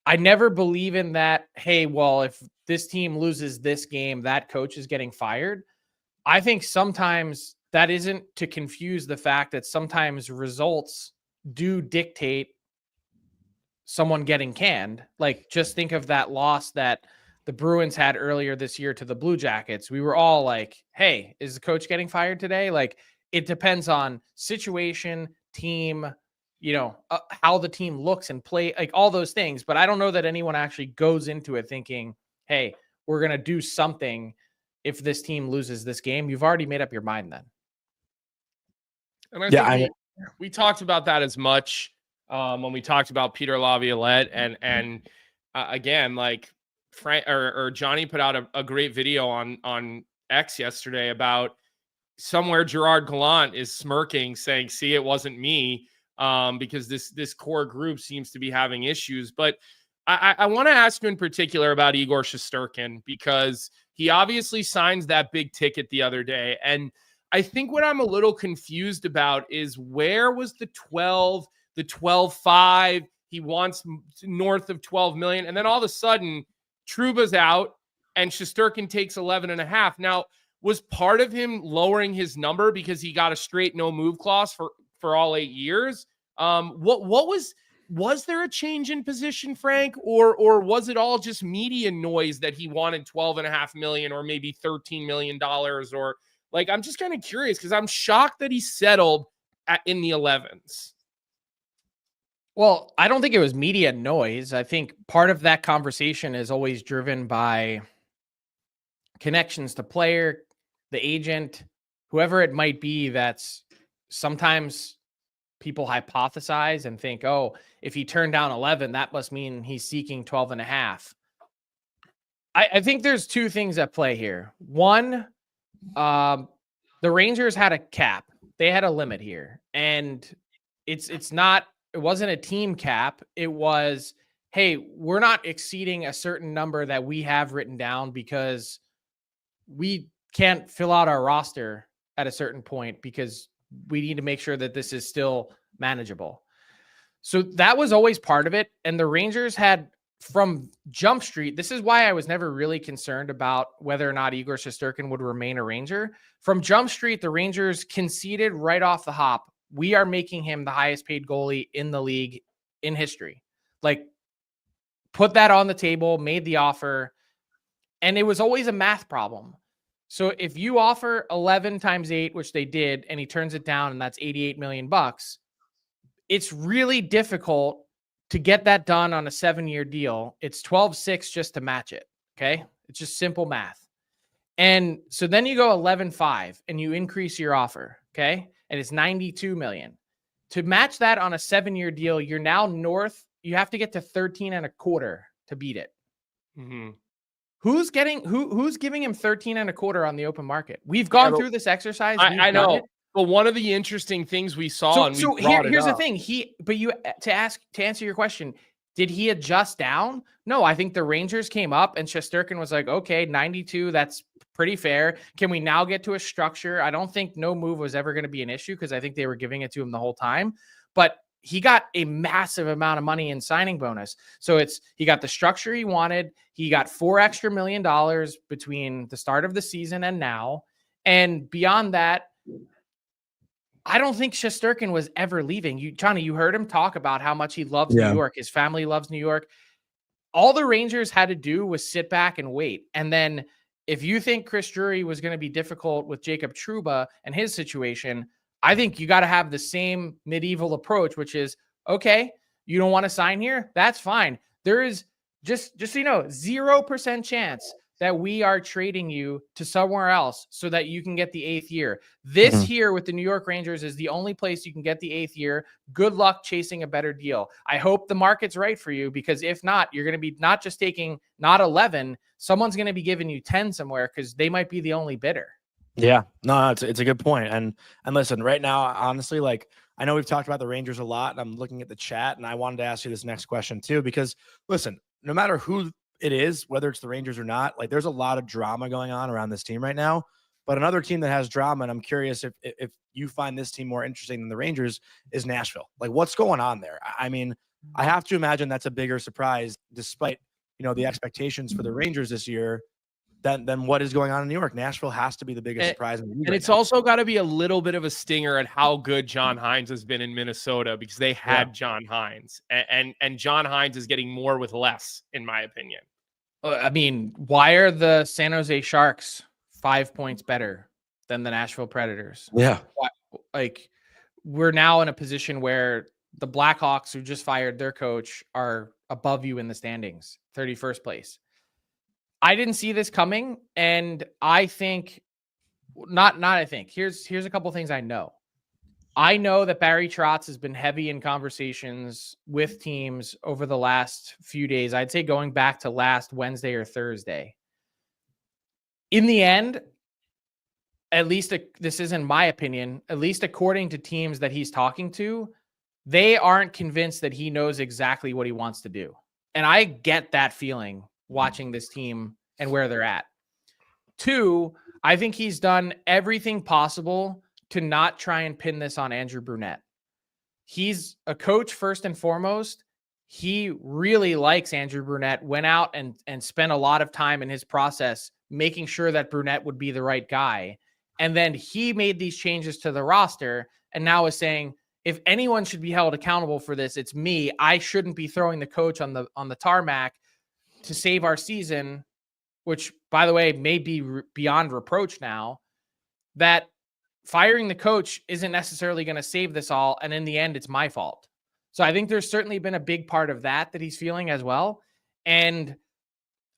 I never believe in that, hey, well, if this team loses this game, that coach is getting fired. I think sometimes that isn't to confuse the fact that sometimes results do dictate someone getting canned. Like, just think of that loss that the Bruins had earlier this year to the Blue Jackets. We were all like, hey, is the coach getting fired today? Like, it depends on situation, team, how the team looks and play, like all those things. But I don't know that anyone actually goes into it thinking, hey, we're going to do something if this team loses this game. You've already made up your mind then. And I think we talked about that as much when we talked about Peter Laviolette and again, like Frank or Johnny put out a great video on X yesterday about somewhere Gerard Gallant is smirking saying, see, it wasn't me, because this core group seems to be having issues. But I want to ask you in particular about Igor Shesterkin, because he obviously signs that big ticket the other day. And I think what I'm a little confused about is where was the 12.5? He wants north of 12 million. And then all of a sudden, Trouba's out and Shesterkin takes 11.5. Now, was part of him lowering his number because he got a straight no move clause for all 8 years? Was there a change in position, Frank, or was it all just media noise that he wanted 12.5 million or maybe $13 million? Or like, I'm just kind of curious because I'm shocked that he settled in the 11s. Well, I don't think it was media noise. I think part of that conversation is always driven by connections to player, the agent, whoever it might be. That's sometimes people hypothesize and think, oh, if he turned down 11, that must mean he's seeking 12 and a half. I think there's two things at play here. One, the Rangers had a cap. They had a limit here. And it wasn't a team cap. It was, hey, we're not exceeding a certain number that we have written down because we can't fill out our roster at a certain point because we need to make sure that this is still manageable. So that was always part of it. And the Rangers had, from Jump Street, this is why I was never really concerned about whether or not Igor Shesterkin would remain a Ranger. From Jump Street, the Rangers conceded right off the hop, we are making him the highest paid goalie in the league in history. Like, put that on the table, made the offer, and it was always a math problem. So if you offer 11 times 8, which they did, and he turns it down, and that's $88 million, it's really difficult to get that done on a 7-year deal. It's 12.6 just to match it. Okay. It's just simple math. And so then you go 11.5 and you increase your offer. Okay. And it's $92 million. To match that on a 7-year deal, you're now north. You have to get to 13.25 to beat it. Mm-hmm. Who's giving him 13.25 on the open market? We've gone through this exercise. I know. But one of the interesting things we saw, here's the thing. To answer your question, did he adjust down? No, I think the Rangers came up and Shesterkin was like, okay, 92, that's pretty fair. Can we now get to a structure? I don't think no move was ever going to be an issue because I think they were giving it to him the whole time. But he got a massive amount of money in signing bonus. So he got the structure he wanted. He got $4 million between the start of the season and now. And beyond that, I don't think Shesterkin was ever leaving. Johnny, you heard him talk about how much he loves New York. His family loves New York. All the Rangers had to do was sit back and wait. And then if you think Chris Drury was going to be difficult with Jacob Trouba and his situation, I think you got to have the same medieval approach, which is, okay, you don't want to sign here? That's fine. There is just so you know, 0% chance that we are trading you to somewhere else so that you can get the 8th year. This here with the New York Rangers is the only place you can get the 8th year. Good luck chasing a better deal. I hope the market's right for you, because if not, you're going to be not just taking not 11, someone's going to be giving you 10 somewhere because they might be the only bidder. Yeah, no, it's a good point. And listen, right now, honestly, like, I know we've talked about the Rangers a lot, and I'm looking at the chat, and I wanted to ask you this next question too, because listen, no matter who it is, whether it's the Rangers or not, like, there's a lot of drama going on around this team right now. But another team that has drama, and I'm curious if you find this team more interesting than the Rangers, is Nashville. Like, what's going on there? I mean, I have to imagine that's a bigger surprise, despite, you know, the expectations for the Rangers this year, than what is going on in New York. Nashville has to be the biggest surprise in the league. And it's also got to be a little bit of a stinger at how good John Hines has been in Minnesota, because they had John Hines, and John Hines is getting more with less, in my opinion. I mean, why are the San Jose Sharks 5 points better than the Nashville Predators? Yeah. Like, we're now in a position where the Blackhawks, who just fired their coach, are above you in the standings, 31st place. I didn't see this coming, and I think here's a couple things I know. I know that Barry Trotz has been heavy in conversations with teams over the last few days. I'd say going back to last Wednesday or Thursday. In the end, at least this isn't my opinion, at least according to teams that he's talking to, they aren't convinced that he knows exactly what he wants to do. And I get that feeling watching this team and where they're at. 2, I think he's done everything possible to not try and pin this on Andrew Brunette. He's a coach first and foremost. He really likes Andrew Brunette, went out and spent a lot of time in his process making sure that Brunette would be the right guy. And then he made these changes to the roster and now is saying, if anyone should be held accountable for this, it's me. I shouldn't be throwing the coach on the tarmac to save our season, which, by the way, may be beyond reproach now. That firing the coach isn't necessarily going to save this all, and in the end, it's my fault. So I think there's certainly been a big part of that he's feeling as well. And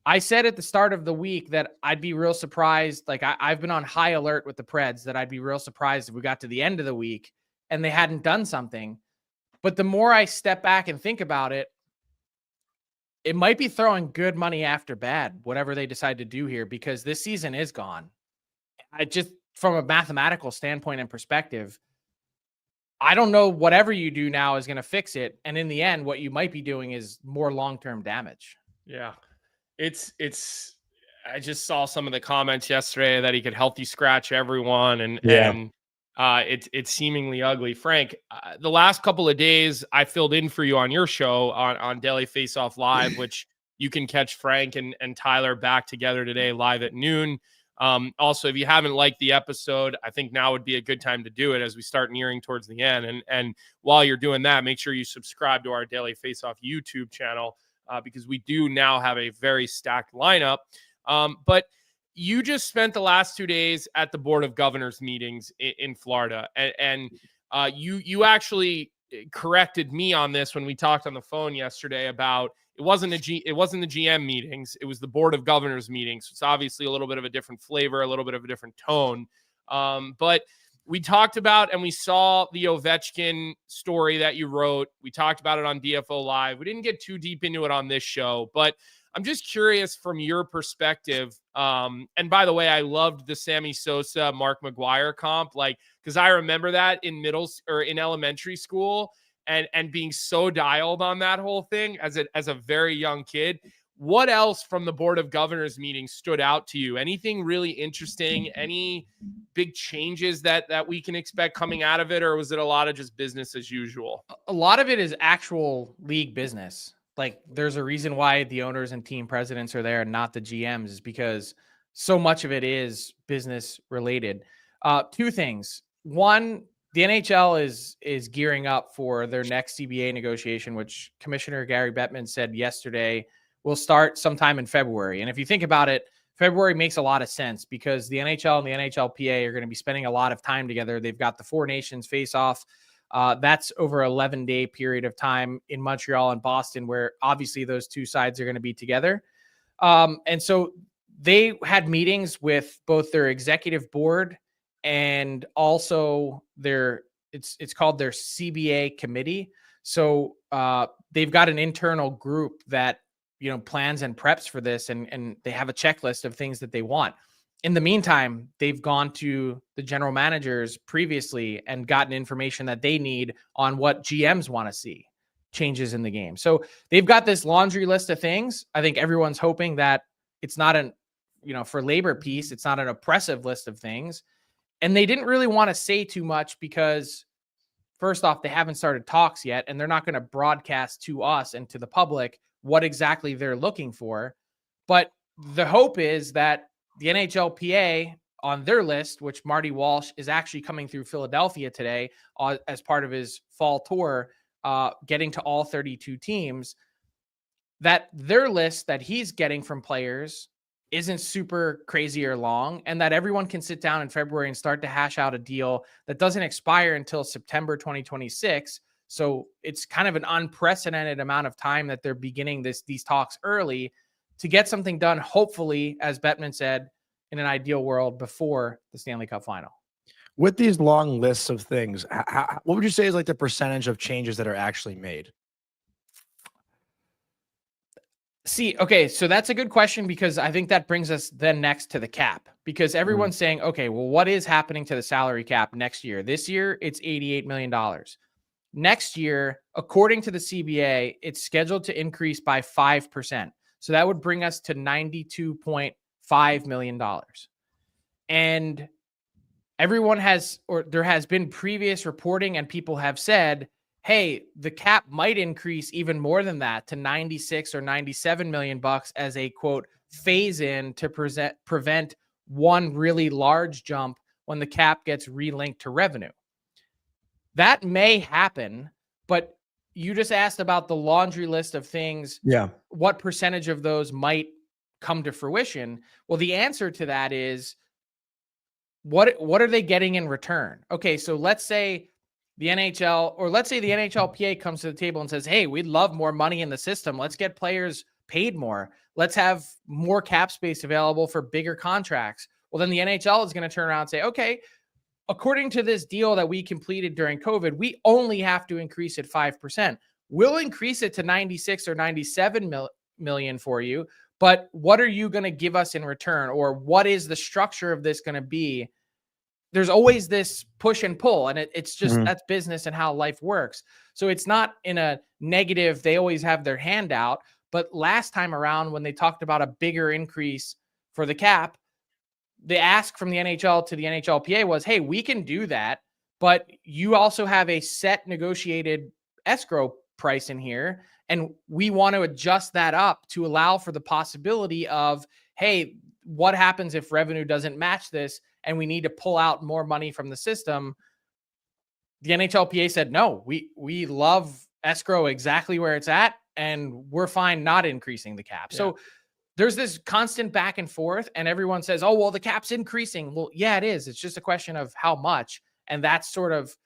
I said at the start of the week that I'd be real surprised. Like I've been on high alert with the Preds that I'd be real surprised if we got to the end of the week and they hadn't done something. But the more I step back and think about it, it might be throwing good money after bad, whatever they decide to do here, because this season is gone. I just, from a mathematical standpoint and perspective, I don't know whatever you do now is going to fix it. And in the end, what you might be doing is more long-term damage. Yeah. I just saw some of the comments yesterday that he could healthy scratch everyone. And it's seemingly ugly. Frank, the last couple of days I filled in for you on your show on Daily Face-Off Live, which you can catch Frank and Tyler back together today live at noon. Also, if you haven't liked the episode, I think now would be a good time to do it as we start nearing towards the end. And while you're doing that, make sure you subscribe to our Daily Face-Off YouTube channel because we do now have a very stacked lineup. But you just spent the last 2 days at the Board of Governors meetings in Florida, and you actually corrected me on this when we talked on the phone yesterday about it wasn't the GM meetings, it was the Board of Governors meetings. So it's obviously a little bit of a different flavor, a little bit of a different tone. But we talked about and we saw the Ovechkin story that you wrote. We talked about it on DFO Live. We didn't get too deep into it on this show, but I'm just curious from your perspective. And by the way, I loved the Sammy Sosa, Mark McGuire comp, because I remember that in elementary school and being so dialed on that whole thing as a very young kid. What else from the Board of Governors meeting stood out to you? Anything really interesting? Any big changes that we can expect coming out of it? Or was it a lot of just business as usual? A lot of it is actual league business. Like there's a reason why the owners and team presidents are there and not the GMs, is because so much of it is business related. Two things. One, the NHL is gearing up for their next CBA negotiation, which Commissioner Gary Bettman said yesterday will start sometime in February. And if you think about it, February makes a lot of sense because the NHL and the NHLPA are going to be spending a lot of time together. They've got the Four Nations face-off. That's over an 11-day period of time in Montreal and Boston, where obviously those two sides are going to be together. And so they had meetings with both their executive board and also it's called their CBA committee. So they've got an internal group that, plans and preps for this, and they have a checklist of things that they want. In the meantime, they've gone to the general managers previously and gotten information that they need on what GMs want to see changes in the game. So they've got this laundry list of things. I think everyone's hoping that it's not for labor peace, it's not an oppressive list of things. And they didn't really want to say too much because first off, they haven't started talks yet, and they're not going to broadcast to us and to the public what exactly they're looking for. But the hope is that the NHLPA on their list, which Marty Walsh is actually coming through Philadelphia today as part of his fall tour, getting to all 32 teams, that their list that he's getting from players isn't super crazy or long, and that everyone can sit down in February and start to hash out a deal that doesn't expire until September 2026. So it's kind of an unprecedented amount of time that they're beginning these talks early to get something done, hopefully, as Bettman said, in an ideal world before the Stanley Cup final. With these long lists of things, what would you say is like the percentage of changes that are actually made? See, okay, so that's a good question because I think that brings us then next to the cap, because everyone's saying, okay, well, what is happening to the salary cap next year? This year, it's $88 million. Next year, according to the CBA, it's scheduled to increase by 5%. So that would bring us to $92.5 million. And there has been previous reporting and people have said, hey, the cap might increase even more than that to 96 or 97 million bucks as a quote phase in to prevent one really large jump when the cap gets relinked to revenue. That may happen, but you just asked about the laundry list of things. Yeah. What percentage of those might come to fruition? Well, the answer to that is what are they getting in return? Okay, so let's say the NHL, or let's say the NHLPA comes to the table and says, hey, we'd love more money in the system. Let's get players paid more. Let's have more cap space available for bigger contracts. Well, then the NHL is going to turn around and say, okay, according to this deal that we completed during COVID, we only have to increase it 5%. We'll increase it to 96 or 97 million for you. But what are you going to give us in return? Or what is the structure of this going to be? There's always this push and pull, and it's just that's business and how life works. So it's not in a negative, they always have their hand out. But last time around, when they talked about a bigger increase for the cap, the ask from the NHL to the NHLPA was, hey, we can do that, but you also have a set negotiated escrow price in here, and we want to adjust that up to allow for the possibility of, hey, what happens if revenue doesn't match this and we need to pull out more money from the system? The NHLPA said, no, we love escrow exactly where it's at, and we're fine not increasing the cap. Yeah. So there's this constant back and forth, and everyone says, oh, well, the cap's increasing. Well, yeah, it is. It's just a question of how much. And that's sort of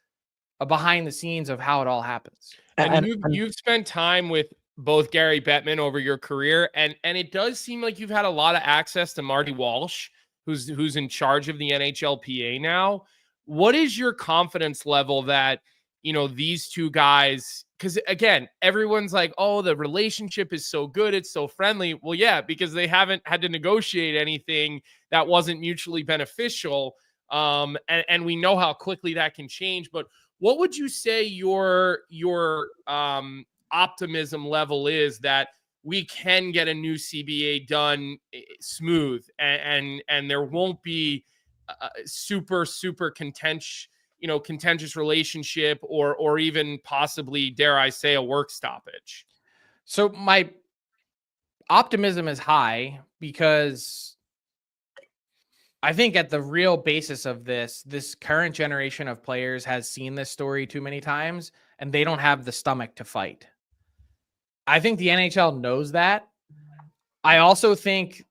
a behind the scenes of how it all happens. And you've spent time with both Gary Bettman over your career, and it does seem like you've had a lot of access to Marty Walsh, who's in charge of the NHLPA now. What is your confidence level that, you know, these two guys, because again, everyone's like, oh, the relationship is so good, it's so friendly. Well, yeah, because they haven't had to negotiate anything that wasn't mutually beneficial. And we know how quickly that can change. But what would you say your optimism level is that we can get a new CBA done smooth and there won't be a super contentious relationship or even possibly, dare I say, a work stoppage? So my optimism is high because I think at the real basis of this current generation of players has seen this story too many times, and they don't have the stomach to fight. I think the NHL knows that. I also think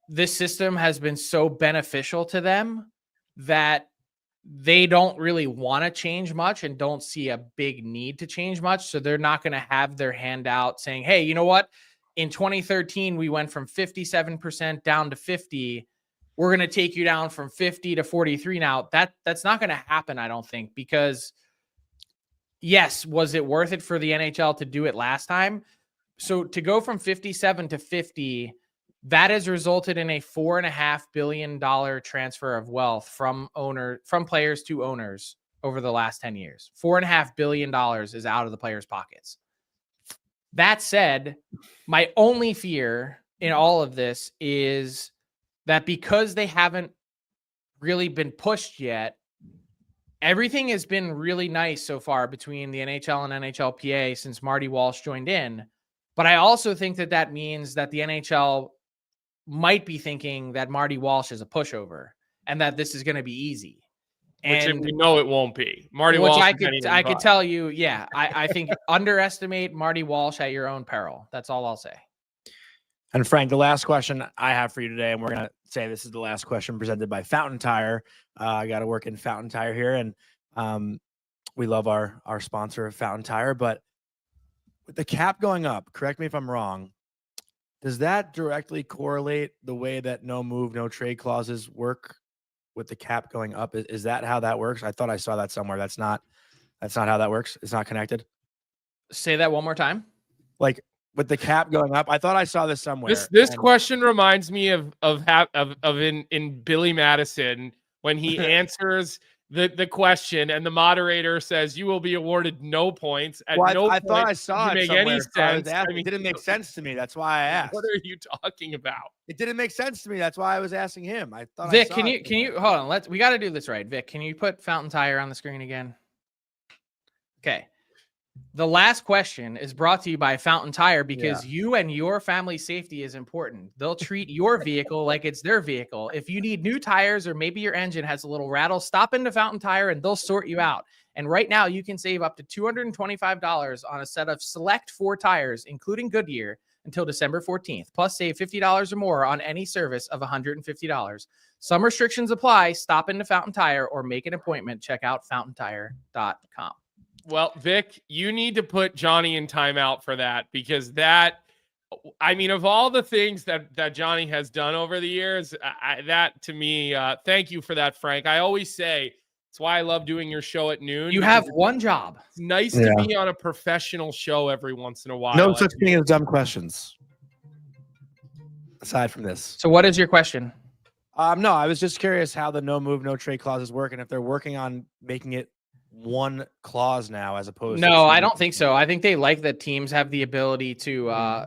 this system has been so beneficial to them that they don't really want to change much and don't see a big need to change much. So they're not going to have their hand out saying, hey, you know what? In 2013, we went from 57% down to 50. We're going to take you down from 50 to 43 now. That's not going to happen, I don't think, because yes, was it worth it for the NHL to do it last time? So to go from 57 to 50, that has resulted in a $4.5 billion transfer of wealth from players to owners over the last 10 years. $4.5 billion is out of the players' pockets. That said, my only fear in all of this is that because they haven't really been pushed yet, everything has been really nice so far between the NHL and NHLPA since Marty Walsh joined in. But I also think that means that the NHL might be thinking that Marty Walsh is a pushover and that this is going to be easy. And we know it won't be. Marty Walsh. I could tell you, yeah, I think underestimate Marty Walsh at your own peril. That's all I'll say. And Frank, the last question I have for you today, and we're going to say this is the last question presented by Fountain Tire. I got to work in Fountain Tire here, and we love our sponsor of Fountain Tire. But with the cap going up, correct me if I'm wrong, does that directly correlate the way that no move, no trade clauses work with the cap going up? Is that how that works? I thought I saw that somewhere. That's not how that works. It's not connected. Say that one more time. Like with the cap going up, I thought I saw this somewhere. This question reminds me of in Billy Madison when he answers the question and the moderator says you will be awarded no points. I thought I saw it. Make any sense? It didn't make sense to me. That's why I asked. What are you talking about? It didn't make sense to me. That's why I was asking him. I thought. Vic, can you hold on? We got to do this right. Vic, can you put Fountain Tire on the screen again? Okay. The last question is brought to you by Fountain Tire because you and your family's safety is important. They'll treat your vehicle like it's their vehicle. If you need new tires or maybe your engine has a little rattle, stop into Fountain Tire and they'll sort you out. And right now you can save up to $225 on a set of select 4 tires, including Goodyear, until December 14th. Plus save $50 or more on any service of $150. Some restrictions apply. Stop into Fountain Tire or make an appointment. Check out fountaintire.com. Well, Vic, you need to put Johnny in timeout for that because that I mean, of all the things that Jonny has done over the years, that to me, thank you for that, Frank. I always say it's why I love doing your show at noon. You have one job. It's nice to be on a professional show every once in a while. No such thing as dumb questions. Aside from this. So what is your question? No, I was just curious how the no move, no trade clauses work, and if they're working on making it one clause now as opposed to No, I don't think so. I think they like that teams have the ability to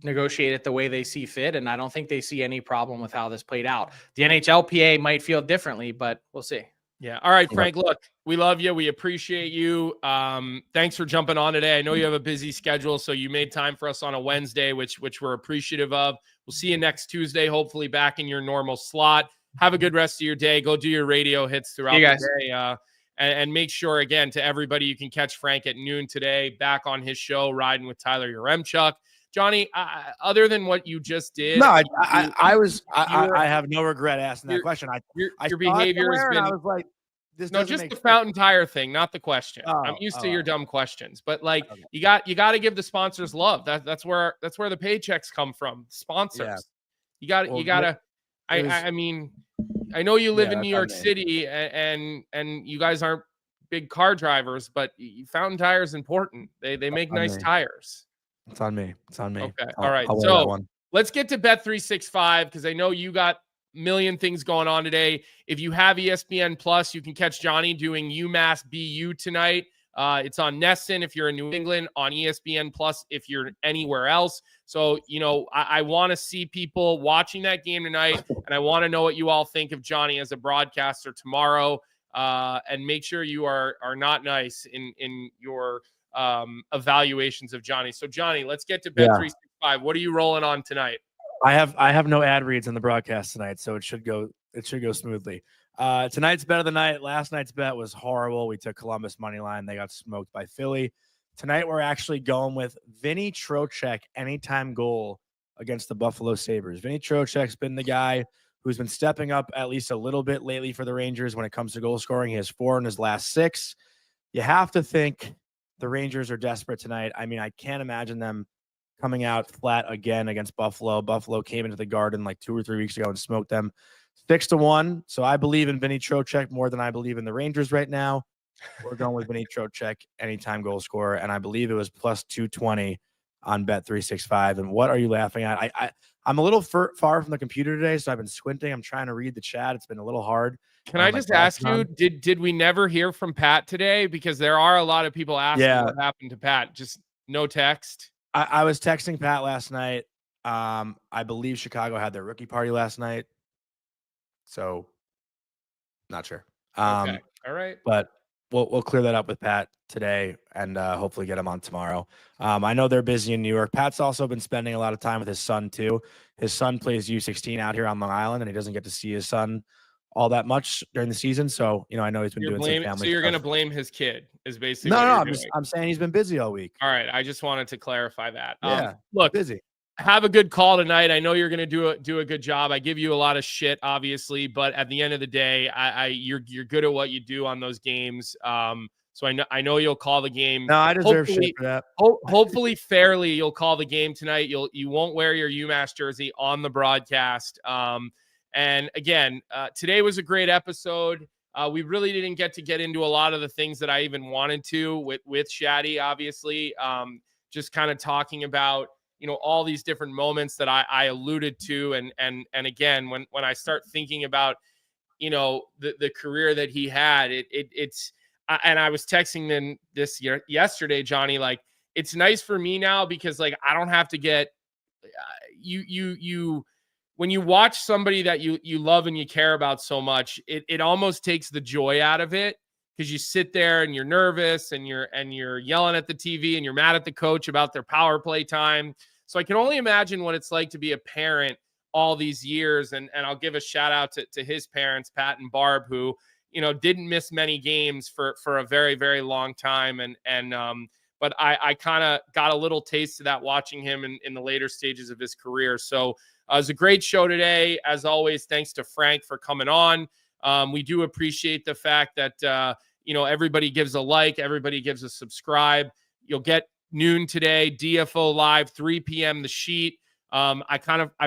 negotiate it the way they see fit, and I don't think they see any problem with how this played out. The NHLPA might feel differently, but we'll see. Yeah. All right, Frank, look, we love you. We appreciate you. Thanks for jumping on today. I know you have a busy schedule, so you made time for us on a Wednesday, which we're appreciative of. We'll see you next Tuesday, hopefully back in your normal slot. Have a good rest of your day. Go do your radio hits throughout the day. And make sure, again, to everybody, you can catch Frank at noon today, back on his show, Riding with Tyler Yaremchuk. Jonny, other than what you just did, no, I have no regret asking that question. Your behavior has been. I was like, this no, just the fountain tire thing, not the question. I'm used to your dumb questions, but like you got to give the sponsors love. That's where the paychecks come from. Sponsors. Yeah. You gotta. I mean, I know you live in New York City, and you guys aren't big car drivers, but fountain tire is important. They make nice tires. It's on me. It's on me. Okay. All right. So let's get to Bet365 because I know you got a million things going on today. If you have ESPN Plus, you can catch Jonny doing UMass BU tonight. It's on Nesson if you're in New England, on ESPN Plus if you're anywhere else. So, I want to see people watching that game tonight, and I want to know what you all think of Jonny as a broadcaster tomorrow. And make sure you are not nice in your evaluations of Jonny. So, Jonny, let's get to Bet365. What are you rolling on tonight? I have no ad reads on the broadcast tonight, so it should go smoothly. Tonight's bet of the night. Last night's bet was horrible. We took Columbus money line. They got smoked by Philly. Tonight we're actually going with Vinny Trocheck anytime goal against the Buffalo Sabres. Vinny Trocheck's been the guy who's been stepping up at least a little bit lately for the Rangers when it comes to goal scoring. He has 4 in his last 6. You have to think the Rangers are desperate tonight. I mean, I can't imagine them coming out flat again against Buffalo. Buffalo came into the Garden like 2 or 3 weeks ago and smoked them 6-1. So I believe in Vinny Trocheck more than I believe in the Rangers right now. We're going with Vinny Trocheck anytime goal scorer, and I believe it was plus 220 on Bet365. And what are you laughing at? I'm a little far from the computer today, so I've been squinting. I'm trying to read the chat. It's been a little hard. Can I just ask you, did we never hear from Pat today? Because there are a lot of people asking what happened to Pat. Just no text. I was texting Pat last night. I believe Chicago had their rookie party last night. So not sure. Okay. All right. But we'll clear that up with Pat today and hopefully get him on tomorrow. I know they're busy in New York. Pat's also been spending a lot of time with his son too. His son plays U16 out here on Long Island, and he doesn't get to see his son all that much during the season. So, I know he's been doing some family So you're stuff. going to blame his kid is basically No, I'm saying he's been busy all week. All right. I just wanted to clarify that. Yeah, look, busy. Have a good call tonight. I know you're going to do a good job. I give you a lot of shit, obviously, but at the end of the day, you're good at what you do on those games. So I know you'll call the game. No, I deserve shit for that. Hopefully, fairly, you'll call the game tonight. You won't wear your UMass jersey on the broadcast. And again, today was a great episode. We really didn't get into a lot of the things that I even wanted to with Shatty, obviously. Just kind of talking about all these different moments that I alluded to, and again, when I start thinking about the career that he had, it's and I was texting them this yesterday, Jonny, like it's nice for me now because like I don't have to get you when you watch somebody that you love and you care about so much, it almost takes the joy out of it. Because you sit there and you're nervous and you're yelling at the TV and you're mad at the coach about their power play time. So I can only imagine what it's like to be a parent all these years. And I'll give a shout out to his parents, Pat and Barb, who, didn't miss many games for a very, very long time. But I kind of got a little taste of that watching him in the later stages of his career. So it was a great show today. As always, thanks to Frank for coming on. We do appreciate the fact that, everybody gives a like, everybody gives a subscribe. You'll get noon today. DFO Live, 3 p.m. The Sheet. I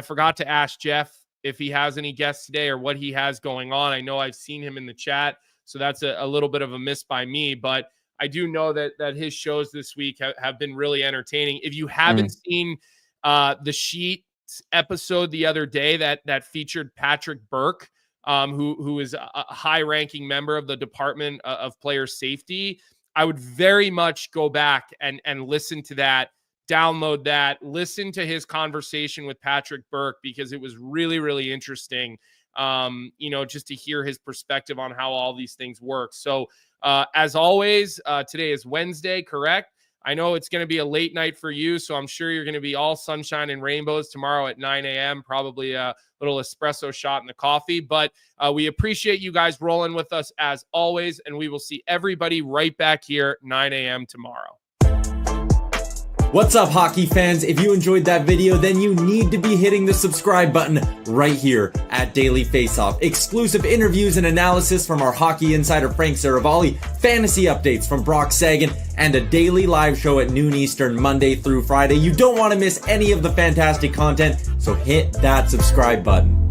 forgot to ask Jeff if he has any guests today or what he has going on. I know I've seen him in the chat, so that's a little bit of a miss by me, but I do know that his shows this week have been really entertaining. If you haven't seen the Sheet episode the other day that featured Patrick Burke, who is a high-ranking member of the Department of Player Safety, I would very much go back and listen to that, download that, listen to his conversation with Patrick Burke, because it was really, really interesting, just to hear his perspective on how all these things work. So as always, today is Wednesday, correct? I know it's going to be a late night for you, so I'm sure you're going to be all sunshine and rainbows tomorrow at 9 a.m., probably a little espresso shot in the coffee. But we appreciate you guys rolling with us as always, and we will see everybody right back here 9 a.m. tomorrow. What's up, hockey fans? If you enjoyed that video, then you need to be hitting the subscribe button right here at Daily Faceoff. Exclusive interviews and analysis from our hockey insider Frank Seravalli, fantasy updates from Brock Sagan, and a daily live show at noon Eastern, Monday through Friday. You don't want to miss any of the fantastic content, so hit that subscribe button.